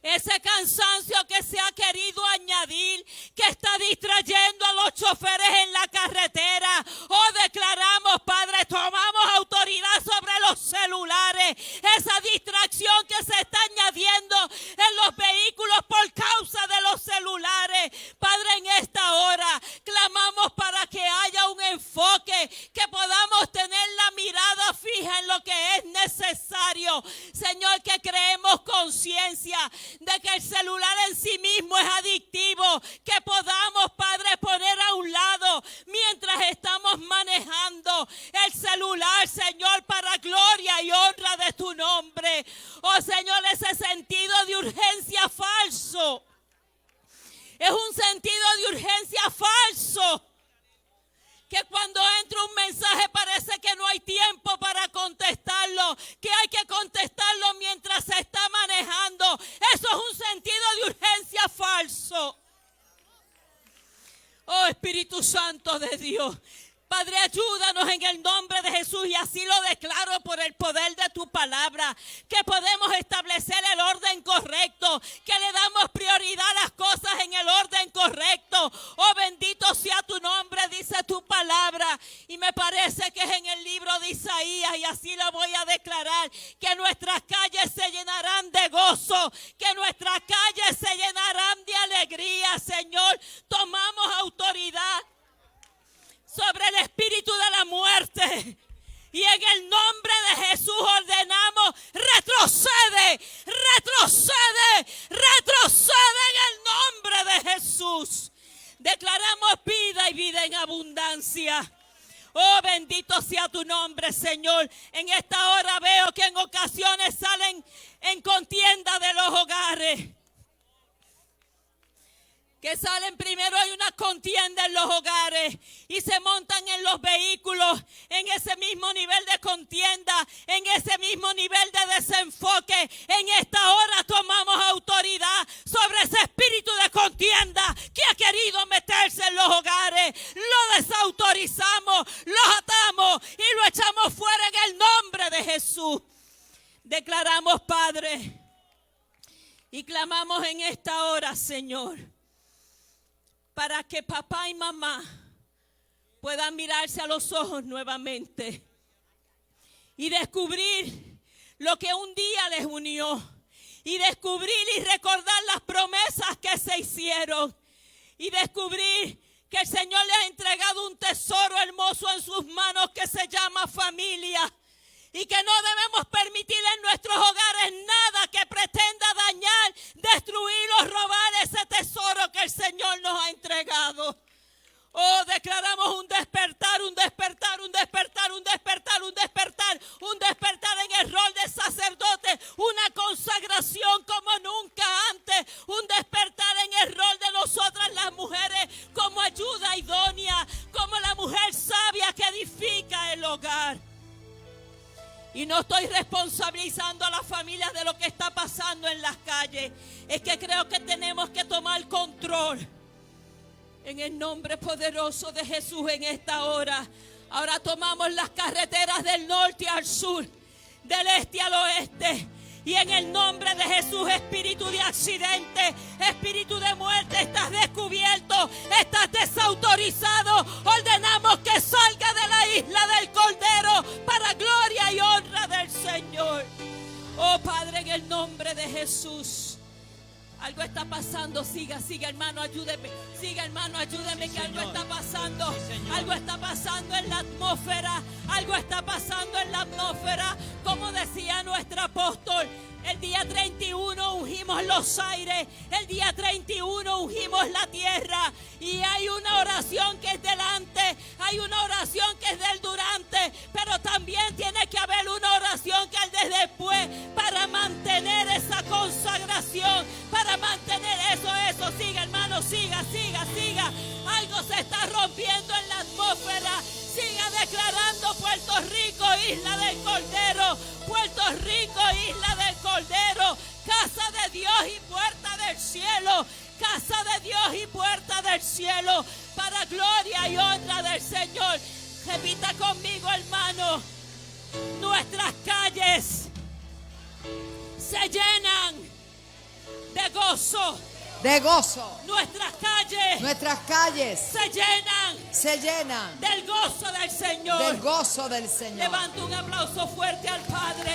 ese cansancio que se ha querido añadir, que está distrayendo a los choferes en la carretera. Declaramos, Padre, tomamos autoridad sobre los celulares. Esa distracción que se está añadiendo en los vehículos por causa de los celulares. Padre, en esta hora clamamos para que haya un enfoque, que podamos tener la mirada fija en lo que es necesario. Señor, que creemos conciencia de que el celular en sí mismo es adictivo, que podamos, Padre, poner a un lado mientras estamos manejando el celular, Señor, para gloria y honra de tu nombre. Oh, Señor, ese sentido de urgencia falso es un sentido de urgencia falso, que cuando entra un mensaje parece que no hay tiempo para contestarlo, que hay que contestarlo mientras se está manejando. Eso es un sentido de urgencia falso. Oh, Espíritu Santo de Dios, Padre, ayúdanos en el nombre de Jesús, y así lo declaro por el poder de tu palabra, que podemos establecer el orden correcto, que le damos prioridad a las cosas en el orden correcto. Oh, bendito sea tu nombre, dice tu palabra, y me parece que es en el libro de Isaías, y así lo voy a declarar, que nuestras calles se llenarán de gozo, que nuestras calles se llenarán de alegría. Señor, tomamos autoridad sobre el espíritu de la muerte, y en el nombre de Jesús ordenamos: retrocede, retrocede, retrocede en el nombre de Jesús. Declaramos vida y vida en abundancia. Oh, bendito sea tu nombre, Señor. En esta hora veo que en ocasiones salen en contienda de los hogares, que salen primero, hay una contienda en los hogares y se montan en los vehículos en ese mismo nivel de contienda, en ese mismo nivel de desenfoque. En esta hora tomamos autoridad sobre ese espíritu de contienda que ha querido meterse en los hogares. Lo desautorizamos, lo atamos y lo echamos fuera en el nombre de Jesús. Declaramos, Padre, y clamamos en esta hora, Señor, para que papá y mamá puedan mirarse a los ojos nuevamente y descubrir lo que un día les unió, y descubrir y recordar las promesas que se hicieron, y descubrir que el Señor les ha entregado un tesoro hermoso en sus manos que se llama familia, y que no debemos permitir en nuestros hogares nada que pretenda dañar, destruir o robar ese tesoro que el Señor nos ha entregado. Oh, declaramos un despertar, un despertar, un despertar, un despertar, un despertar, un despertar en el rol de sacerdote, una consagración como nunca antes, un despertar en el rol de nosotras las mujeres como ayuda idónea, como la mujer sabia que edifica el hogar. Y no estoy responsabilizando a las familias de lo que está pasando en las calles. Es que creo que tenemos que tomar control. En el nombre poderoso de Jesús en esta hora. Ahora tomamos las carreteras del norte al sur, del este al oeste. Y en el nombre de Jesús, espíritu de accidente, espíritu de muerte, estás descubierto, estás desautorizado. Ordenamos que salga de la isla del Cordero para gloria y honra del Señor. Oh Padre, en el nombre de Jesús. Algo está pasando, siga hermano, ayúdeme. Siga hermano, ayúdeme, que algo está pasando. Algo está pasando en la atmósfera. Algo está pasando en la atmósfera. Como decía nuestro apóstol, el día 31 ungimos los aires. El día 31 ungimos la tierra. Y hay una oración que es delante. Hay una oración que es del durante. Pero también tiene que haber una oración que es de después. Para mantener esa consagración. Para mantener eso. Siga hermano, siga. Algo se está rompiendo en la atmósfera. Siga declarando Puerto Rico, isla del Cordero. Puerto Rico, isla del Cordero. Casa de Dios y puerta del cielo. Casa de Dios y puerta del cielo. Para gloria y honra del Señor. Repita conmigo, hermano. Nuestras calles se llenan de gozo. De gozo. Nuestras calles se llenan del gozo del Señor. Del gozo del Señor. Levanta un aplauso fuerte al Padre,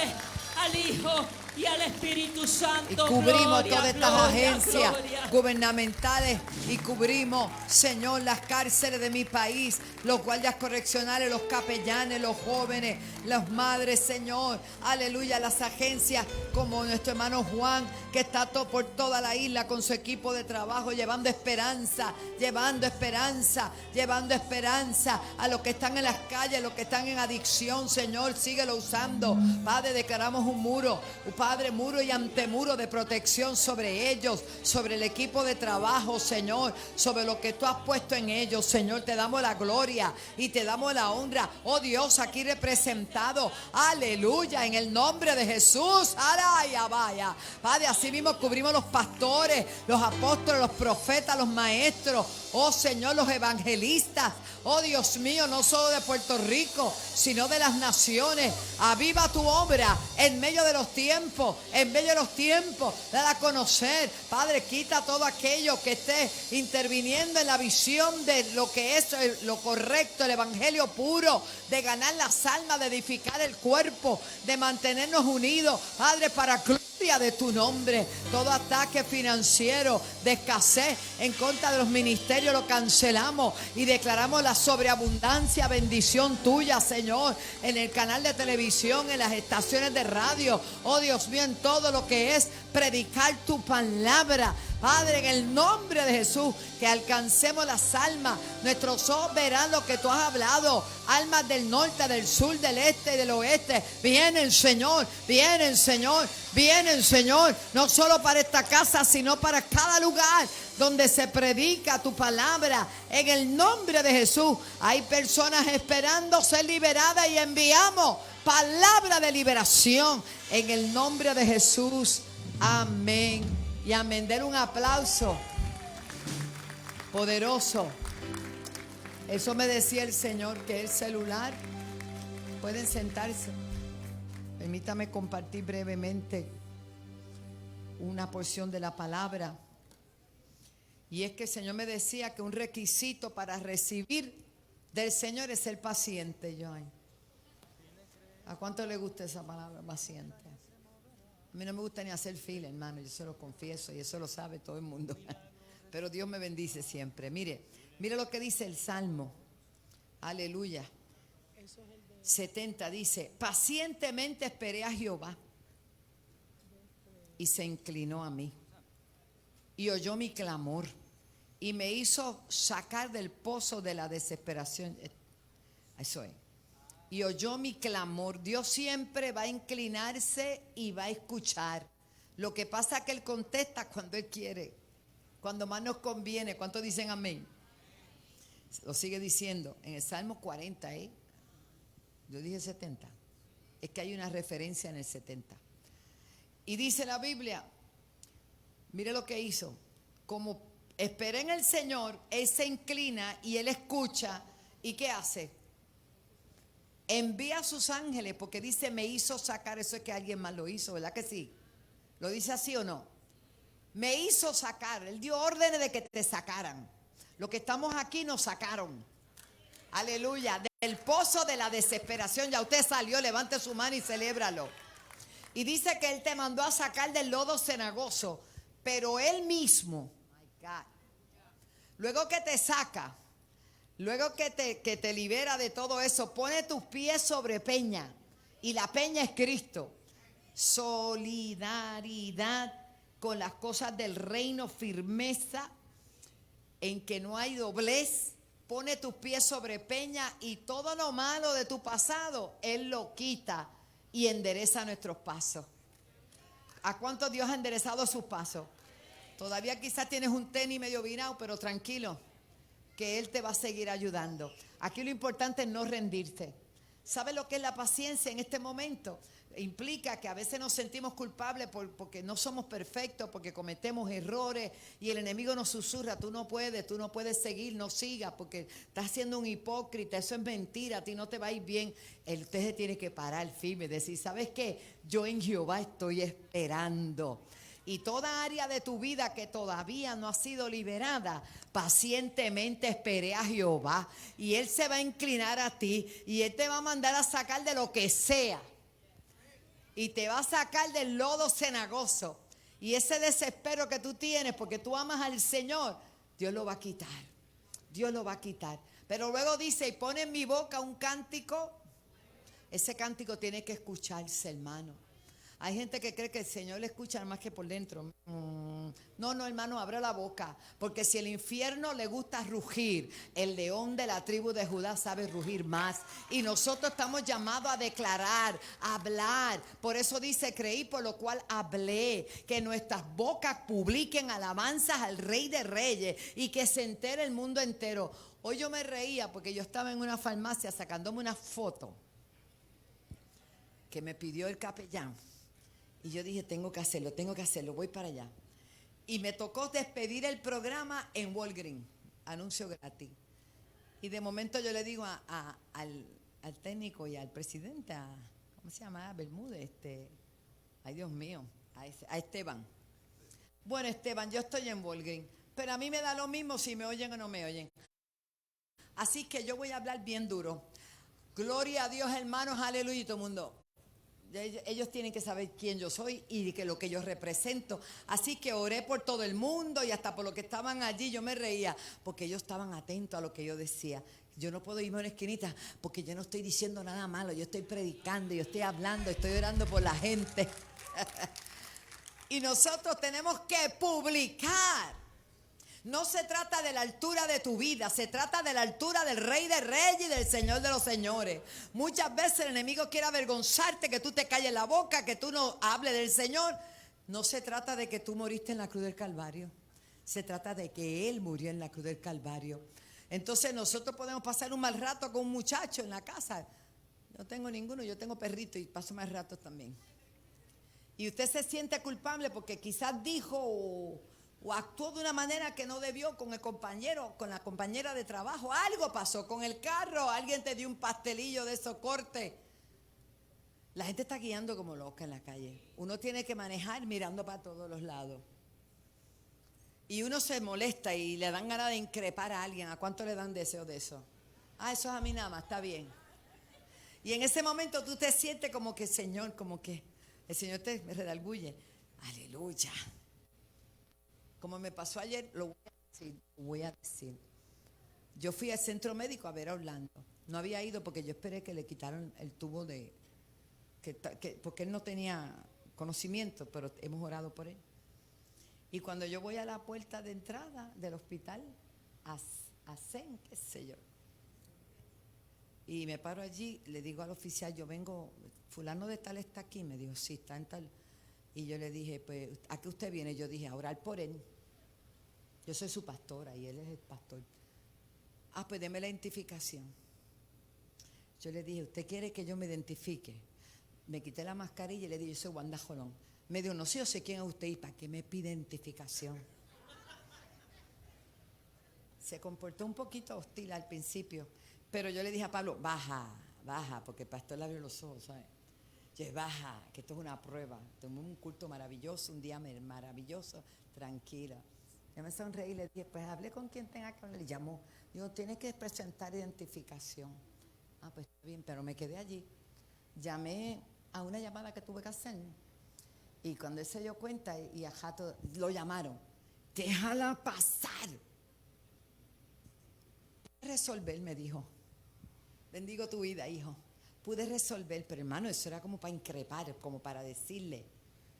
al Hijo y al Espíritu Santo. Y cubrimos Gloria, todas estas gloria, agencias gloria. gubernamentales y cubrimos, Señor, las cárceles de mi país, los guardias correccionales, los capellanes, los jóvenes, las madres, Señor, aleluya, las agencias como nuestro hermano Juan, que está por toda la isla con su equipo de trabajo, llevando esperanza a los que están en las calles, los que están en adicción, Señor, síguelo usando. Padre, declaramos un muro, Padre, muro y antemuro de protección sobre ellos, sobre el equipo de trabajo, Señor, sobre lo que tú has puesto en ellos, Señor. Te damos la gloria y te damos la honra. Oh Dios, aquí representado, aleluya, en el nombre de Jesús. Araya, vaya. Padre, así mismo cubrimos los pastores, los apóstoles, los profetas, los maestros, oh Señor, los evangelistas. Oh Dios mío, no solo de Puerto Rico, sino de las naciones. Aviva tu obra en medio de los tiempos, dala a conocer. Padre, quita todo aquello que esté interviniendo en la visión de lo que es lo correcto, el evangelio puro, de ganar las almas, de edificar el cuerpo, de mantenernos unidos, Padre, para gloria de tu nombre. Todo ataque financiero de escasez en contra de los ministerios lo cancelamos y declaramos la sobreabundancia, bendición tuya, Señor, en el canal de televisión, en las estaciones de radio, oh Dios mío, en todo lo que es predicar tu palabra. Padre, en el nombre de Jesús, que alcancemos las almas. Nuestros ojos verán lo que tú has hablado. Almas del norte, del sur, del este y del oeste. Vienen, Señor. No solo para esta casa, sino para cada lugar donde se predica tu palabra. En el nombre de Jesús, hay personas esperando ser liberadas y enviamos palabra de liberación. En el nombre de Jesús. Amén. Y amén. Den un aplauso poderoso. Eso me decía el Señor, que el celular. Pueden sentarse. Permítame compartir brevemente una porción de la palabra. Y es que el Señor me decía que un requisito para recibir del Señor es ser paciente, Joan. ¿A cuánto le gusta esa palabra, paciente? A mí no me gusta ni hacer fila, hermano, yo se lo confieso y eso lo sabe todo el mundo. Pero Dios me bendice siempre. Mire lo que dice el Salmo. Aleluya. 70 dice: pacientemente esperé a Jehová y se inclinó a mí y oyó mi clamor y me hizo sacar del pozo de la desesperación. Eso es. Y oyó mi clamor. Dios siempre va a inclinarse y va a escuchar. Lo que pasa es que Él contesta cuando Él quiere, cuando más nos conviene. ¿Cuántos dicen amén? Lo sigue diciendo en el Salmo 40, Yo dije 70. Es que hay una referencia en el 70. Y dice la Biblia, mire lo que hizo. Como esperé en el Señor, Él se inclina y Él escucha. ¿Y qué hace? envía a sus ángeles, porque dice me hizo sacar, eso es que alguien más lo hizo, ¿verdad que sí? ¿Lo dice así o no? Me hizo sacar, Él dio órdenes de que te sacaran. Los que estamos aquí nos sacaron. Aleluya, del pozo de la desesperación. Ya usted salió, levante su mano y celébralo. Y dice que Él te mandó a sacar del lodo cenagoso, pero Él mismo, my God, luego que te saca, luego que te libera de todo eso, pone tus pies sobre peña, y la peña es Cristo. Solidaridad con las cosas del reino, firmeza en que no hay doblez. Pone tus pies sobre peña y todo lo malo de tu pasado, Él lo quita y endereza nuestros pasos. ¿A cuánto Dios ha enderezado sus pasos? Todavía quizás tienes un tenis medio virado, pero tranquilo, que Él te va a seguir ayudando. Aquí lo importante es no rendirte. ¿Sabe lo que es la paciencia en este momento? Implica que a veces nos sentimos culpables porque no somos perfectos, porque cometemos errores y el enemigo nos susurra, tú no puedes seguir, no sigas porque estás siendo un hipócrita, eso es mentira, a ti no te va a ir bien. Usted se tiene que parar firme, decir, ¿sabes qué? Yo en Jehová estoy esperando. Y toda área de tu vida que todavía no ha sido liberada, pacientemente esperé a Jehová y Él se va a inclinar a ti y Él te va a mandar a sacar de lo que sea. Y te va a sacar del lodo cenagoso. Y ese desespero que tú tienes porque tú amas al Señor, Dios lo va a quitar. Dios lo va a quitar. Pero luego dice, y pone en mi boca un cántico. Ese cántico tiene que escucharse, hermano. Hay gente que cree que el Señor le escucha más que por dentro. No, hermano, abre la boca. Porque si el infierno le gusta rugir, el león de la tribu de Judá sabe rugir más. Y nosotros estamos llamados a declarar, a hablar. Por eso dice, creí, por lo cual hablé. Que nuestras bocas publiquen alabanzas al Rey de Reyes y que se entere el mundo entero. Hoy yo me reía porque yo estaba en una farmacia sacándome una foto que me pidió el capellán. Y yo dije, tengo que hacerlo, voy para allá. Y me tocó despedir el programa en Walgreens, anuncio gratis. Y de momento yo le digo al técnico y al presidente, ¿cómo se llama? Bermúdez, ay Dios mío, a Esteban. Bueno, Esteban, yo estoy en Walgreens, pero a mí me da lo mismo si me oyen o no me oyen. Así que yo voy a hablar bien duro. Gloria a Dios, hermanos, aleluya, y todo el mundo. Ellos tienen que saber quién yo soy y que lo que yo represento. Así que oré por todo el mundo y hasta por los que estaban allí. Yo me reía porque ellos estaban atentos a lo que yo decía. Yo no puedo irme a una esquinita porque yo no estoy diciendo nada malo. Yo estoy predicando, yo estoy hablando, estoy orando por la gente. Y nosotros tenemos que publicar. No se trata de la altura de tu vida, se trata de la altura del Rey de Reyes y del Señor de los Señores. Muchas veces el enemigo quiere avergonzarte, que tú te calles la boca, que tú no hables del Señor. No se trata de que tú moriste en la cruz del Calvario. Se trata de que Él murió en la cruz del Calvario. Entonces nosotros podemos pasar un mal rato con un muchacho en la casa. No tengo ninguno, yo tengo perrito y paso mal rato también. Y usted se siente culpable porque quizás dijo o actuó de una manera que no debió con el compañero, con la compañera de trabajo. Algo pasó con el carro, alguien te dio un pastelillo de esos cortes. La gente está guiando como loca en la calle. Uno tiene que manejar mirando para todos los lados. Y uno se molesta y le dan ganas de increpar a alguien. ¿A cuánto le dan deseo de eso? Eso es a mí nada más, está bien. Y en ese momento tú te sientes como que Señor, como que el Señor te redarguye. Aleluya. Como me pasó ayer, lo voy a decir. Yo fui al centro médico a ver a Orlando. No había ido porque yo esperé que le quitaran el tubo porque él no tenía conocimiento, pero hemos orado por él. Y cuando yo voy a la puerta de entrada del hospital, hacen, qué sé yo. Y me paro allí, le digo al oficial, yo vengo, fulano de tal está aquí. Me dijo, sí, está en tal. Y yo le dije, pues, ¿a qué usted viene? Yo dije, a orar por él. Yo soy su pastora y él es el pastor. Pues deme la identificación. Yo le dije, ¿usted quiere que yo me identifique? Me quité la mascarilla y le dije, yo soy Wanda Jolón. Me dijo, no sé, yo sé quién es usted y para qué me pide identificación. Se comportó un poquito hostil al principio, pero yo le dije a Pablo, baja baja, porque el pastor le abrió los ojos, ¿sabes? Yo, baja, que esto es una prueba. Tuvimos un culto maravilloso, un día maravilloso, tranquila. Yo me sonreí y le dije, pues hablé con quien tenga que hablar. Le llamó. Digo, tienes que presentar identificación. Ah, pues está bien, pero me quedé allí. Llamé a una llamada que tuve que hacer. Y cuando él se dio cuenta y a Jato lo llamaron, déjala pasar. Resolver, me dijo. Bendigo tu vida, hijo. Pude resolver, pero hermano, eso era como para increpar, como para decirle.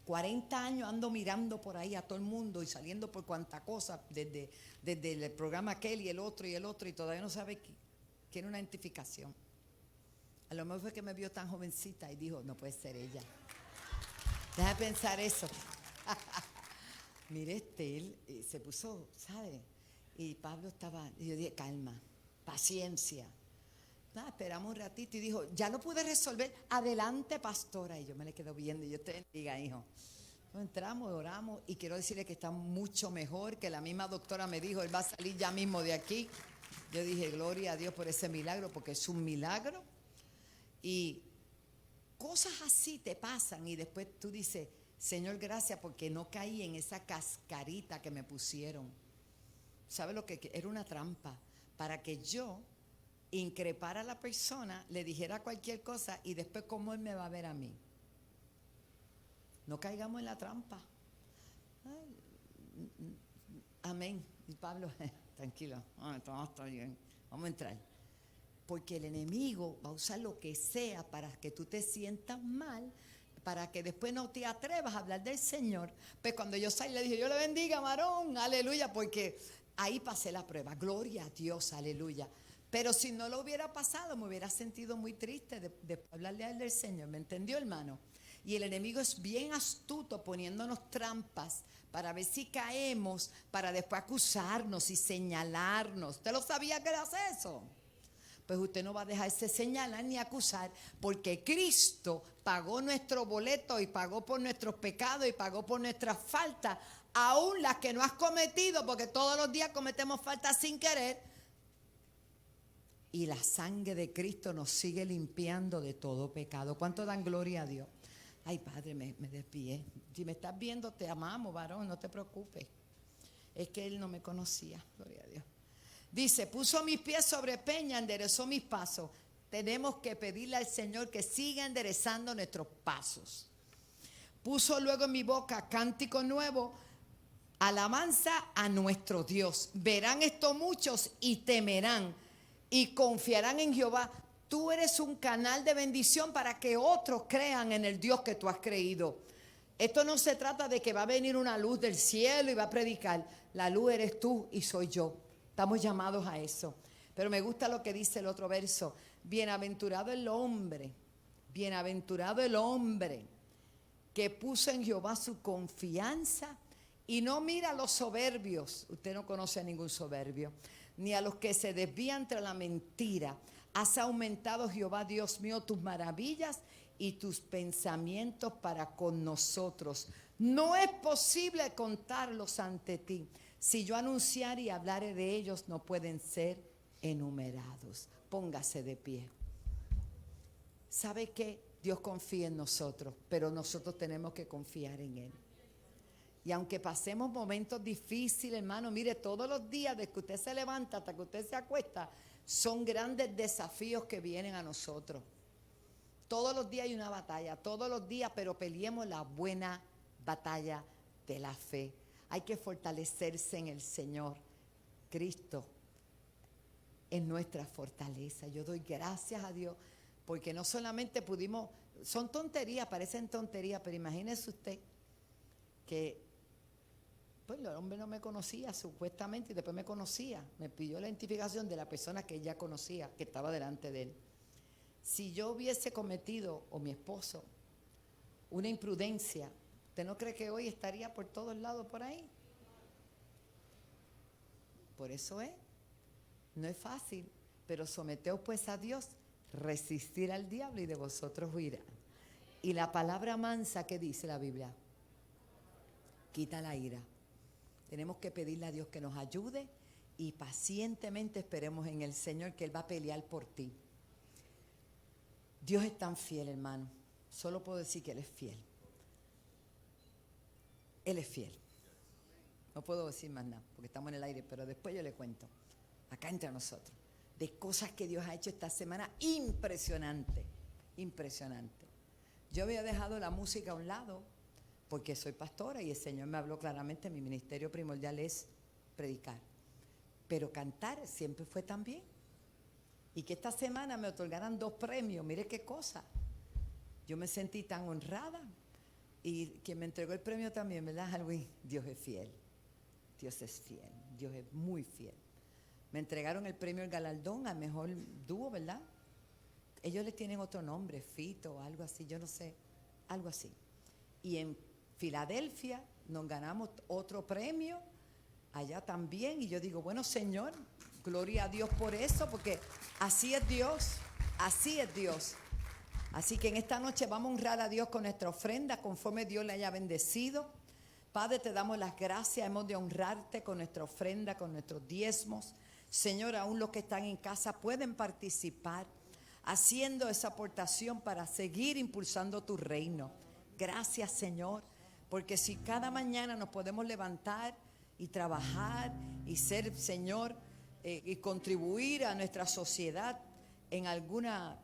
40 años ando mirando por ahí a todo el mundo y saliendo por cuanta cosa, desde el programa aquel y el otro, y todavía no sabe que era una identificación. A lo mejor fue que me vio tan jovencita y dijo, no puede ser ella. Deja de pensar eso. Mire, él se puso, ¿sabe? Y Pablo estaba, y yo dije, calma, paciencia. Nada, esperamos un ratito y dijo, ya lo pude resolver, adelante pastora. Y yo me le quedo viendo y yo te bendiga, hijo. Entonces entramos, oramos y quiero decirle que está mucho mejor, que la misma doctora me dijo, él va a salir ya mismo de aquí. Yo dije, gloria a Dios por ese milagro, porque es un milagro. Y cosas así te pasan y después tú dices, Señor, gracias porque no caí en esa cascarita que me pusieron. ¿Sabe lo que era? Una trampa para que yo increpara a la persona, le dijera cualquier cosa y después cómo él me va a ver a mí. No caigamos en la trampa. Amén. Y Pablo, tranquilo, todo está bien, vamos a entrar. Porque el enemigo va a usar lo que sea para que tú te sientas mal, para que después no te atrevas a hablar del Señor. Pues cuando yo salí le dije, yo le bendiga, varón, aleluya, porque ahí pasé la prueba, gloria a Dios, aleluya. Pero si no lo hubiera pasado, me hubiera sentido muy triste de hablarle a él del Señor. ¿Me entendió, hermano? Y el enemigo es bien astuto poniéndonos trampas para ver si caemos, para después acusarnos y señalarnos. ¿Usted lo sabía que era eso? Pues usted no va a dejarse señalar ni acusar, porque Cristo pagó nuestro boleto y pagó por nuestros pecados y pagó por nuestras faltas, aún las que no has cometido, porque todos los días cometemos faltas sin querer. Y la sangre de Cristo nos sigue limpiando de todo pecado. ¿Cuánto dan gloria a Dios? Ay, Padre, me desvié. Si me estás viendo, te amamos, varón, no te preocupes. Es que él no me conocía, gloria a Dios. Dice, puso mis pies sobre peña, enderezó mis pasos. Tenemos que pedirle al Señor que siga enderezando nuestros pasos. Puso luego en mi boca cántico nuevo, alabanza a nuestro Dios. Verán esto muchos y temerán y confiarán en Jehová. Tú eres un canal de bendición para que otros crean en el Dios que tú has creído. Esto no se trata de que va a venir una luz del cielo y va a predicar. La luz eres tú y soy yo. Estamos llamados a eso. Pero me gusta lo que dice el otro verso. Bienaventurado el hombre que puso en Jehová su confianza y no mira a los soberbios. Usted no conoce a ningún soberbio, ni a los que se desvían tras la mentira. Has aumentado, Jehová, Dios mío, tus maravillas y tus pensamientos para con nosotros. No es posible contarlos ante ti. Si yo anunciar y hablaré de ellos, no pueden ser enumerados. Póngase de pie. ¿Sabe qué? Dios confía en nosotros, pero nosotros tenemos que confiar en Él. Y aunque pasemos momentos difíciles, hermano, mire, todos los días desde que usted se levanta hasta que usted se acuesta, son grandes desafíos que vienen a nosotros. Todos los días hay una batalla, todos los días, pero peleemos la buena batalla de la fe. Hay que fortalecerse en el Señor. Cristo es nuestra fortaleza. Yo doy gracias a Dios porque no solamente pudimos, son tonterías, parecen tonterías, pero imagínese usted que pues el hombre no me conocía supuestamente y después me conocía, me pidió la identificación de la persona que ya conocía, que estaba delante de él. Si yo hubiese cometido, o mi esposo, una imprudencia, ¿usted no cree que hoy estaría por todos lados por ahí? Por eso no es fácil, pero someteos pues a Dios, resistir al diablo y de vosotros huirá. Y la palabra mansa, ¿qué dice la Biblia? Quita la ira. Tenemos que pedirle a Dios que nos ayude y pacientemente esperemos en el Señor que Él va a pelear por ti. Dios es tan fiel, hermano. Solo puedo decir que Él es fiel. Él es fiel. No puedo decir más nada porque estamos en el aire, pero después yo le cuento, acá entre nosotros, de cosas que Dios ha hecho esta semana impresionante, impresionante. Yo había dejado la música a un lado porque soy pastora y el Señor me habló claramente, mi ministerio primordial es predicar. Pero cantar siempre fue tan bien. Y que esta semana me otorgaran 2 premios, mire qué cosa. Yo me sentí tan honrada. Y quien me entregó el premio también, ¿verdad, Alwin? Dios es fiel. Dios es fiel. Dios es muy fiel. Me entregaron el premio, el galardón al mejor dúo, ¿verdad? Ellos le tienen otro nombre, Fito o algo así, yo no sé, algo así. Y en Filadelfia nos ganamos otro premio, allá también. Y yo digo, bueno, Señor, gloria a Dios por eso, porque así es Dios, así es Dios. Así que en esta noche vamos a honrar a Dios con nuestra ofrenda, conforme Dios le haya bendecido. Padre, te damos las gracias, hemos de honrarte con nuestra ofrenda, con nuestros diezmos. Señor, aún los que están en casa pueden participar, haciendo esa aportación para seguir impulsando tu reino. Gracias, Señor, porque si cada mañana nos podemos levantar y trabajar y ser, Señor, y contribuir a nuestra sociedad en alguna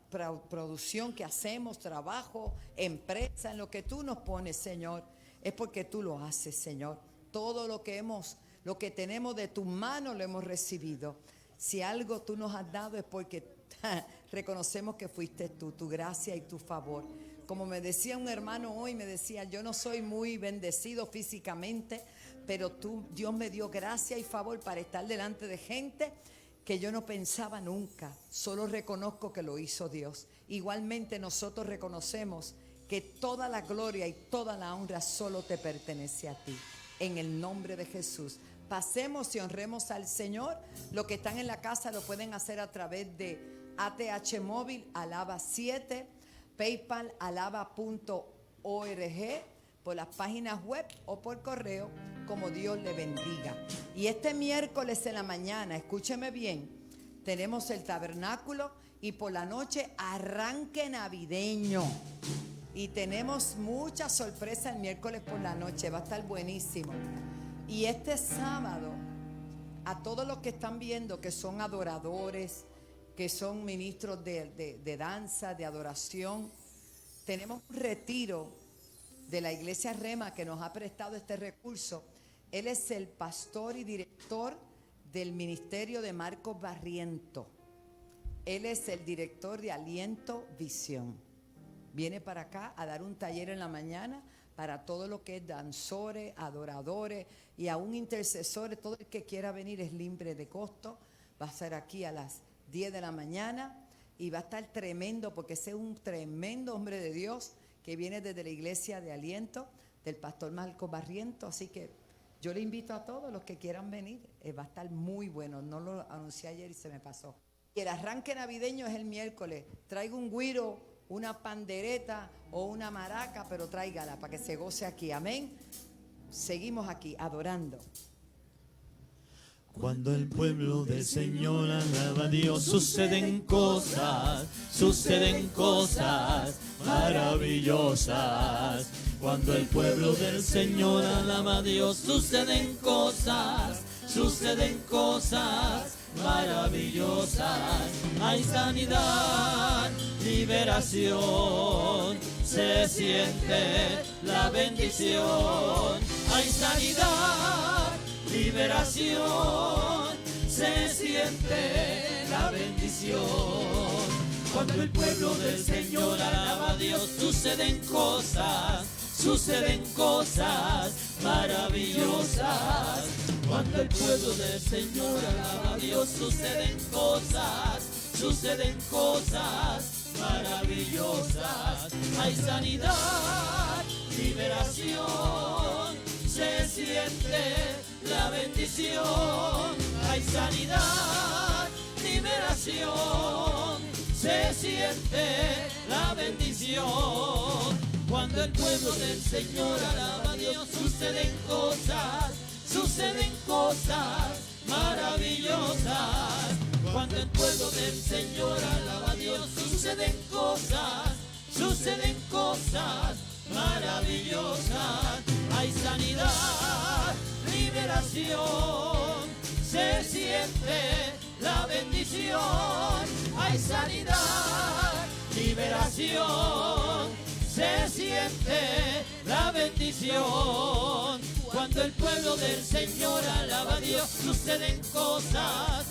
producción que hacemos, trabajo, empresa, en lo que tú nos pones, Señor, es porque tú lo haces, Señor. Todo lo que tenemos de tu mano lo hemos recibido. Si algo tú nos has dado es porque reconocemos que fuiste tú, tu gracia y tu favor. Como me decía un hermano hoy, me decía, yo no soy muy bendecido físicamente, pero Dios me dio gracia y favor para estar delante de gente que yo no pensaba nunca. Solo reconozco que lo hizo Dios. Igualmente nosotros reconocemos que toda la gloria y toda la honra solo te pertenece a ti. En el nombre de Jesús. Pasemos y honremos al Señor. Los que están en la casa lo pueden hacer a través de ATH Móvil, Alaba 7, PayPal, alaba.org, por las páginas web o por correo, como Dios le bendiga. Y este miércoles en la mañana, escúcheme bien, tenemos el tabernáculo y por la noche arranque navideño. Y tenemos muchas sorpresas el miércoles por la noche, va a estar buenísimo. Y este sábado, a todos los que están viendo que son adoradores, que son ministros de danza, de adoración, tenemos un retiro de la iglesia Rema que nos ha prestado este recurso. Él es el pastor y director del ministerio de Marcos Barriento. Él es el director de Aliento Visión. Viene para acá a dar un taller en la mañana para todo lo que es danzores, adoradores y aún intercesores. Todo el que quiera venir es libre de costo. Va a ser aquí a las 10 de la mañana y va a estar tremendo, porque ese es un tremendo hombre de Dios que viene desde la iglesia de Aliento, del pastor Marcos Barriento. Así que yo le invito a todos los que quieran venir. Va a estar muy bueno. No lo anuncié ayer y se me pasó. Y el arranque navideño es el miércoles. Traigo un güiro, una pandereta o una maraca, pero tráigala para que se goce aquí. Amén. Seguimos aquí adorando. Cuando el pueblo del Señor alaba a Dios, suceden cosas maravillosas. Cuando el pueblo del Señor alaba a Dios, suceden cosas maravillosas. Hay sanidad, liberación, se siente la bendición. Hay sanidad, liberación, se siente la bendición. Cuando el pueblo del Señor alaba a Dios, suceden cosas maravillosas. Cuando el pueblo del Señor alaba a Dios, suceden cosas maravillosas. Hay sanidad, liberación, se siente la bendición. Hay sanidad, liberación, se siente la bendición. Cuando el pueblo del Señor alaba a Dios, suceden cosas maravillosas. Cuando el pueblo del Señor alaba a Dios, suceden cosas maravillosas. Hay sanidad, liberación, se siente la bendición. Hay sanidad, liberación, se siente la bendición. Cuando el pueblo del Señor alaba a Dios, suceden cosas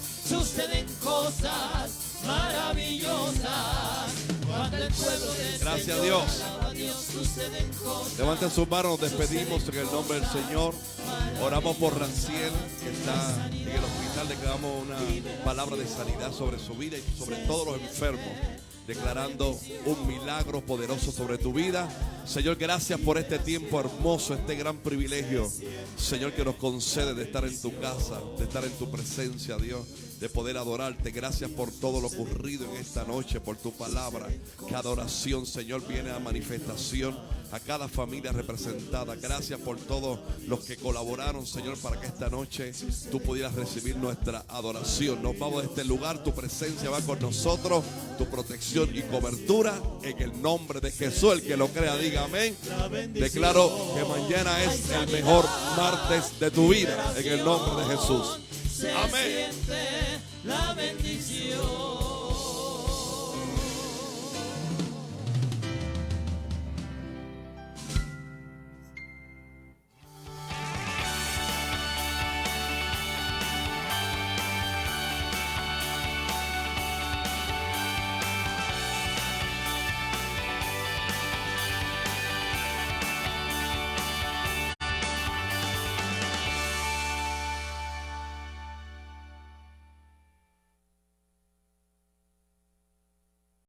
maravillosas. Cuando el pueblo del Gracias Señor a Dios. alaba a Dios, suceden cosas. Levanten sus manos, nos despedimos en el nombre del Señor. Oramos por Ranciel, que está en el hospital. Declaramos una palabra de sanidad sobre su vida y sobre todos los enfermos, declarando un milagro poderoso sobre tu vida. Señor, gracias por este tiempo hermoso, este gran privilegio, Señor, que nos concede de estar en tu casa, de estar en tu presencia, Dios, de poder adorarte. Gracias por todo lo ocurrido en esta noche, por tu palabra. Cada oración, Señor, viene a manifestación a cada familia representada. Gracias por todos los que colaboraron, Señor, para que esta noche tú pudieras recibir nuestra adoración. Nos vamos de este lugar, tu presencia va con nosotros, tu protección y cobertura, en el nombre de Jesús. El que lo crea diga amén. Declaro que mañana es el mejor martes de tu vida, en el nombre de Jesús. Amén.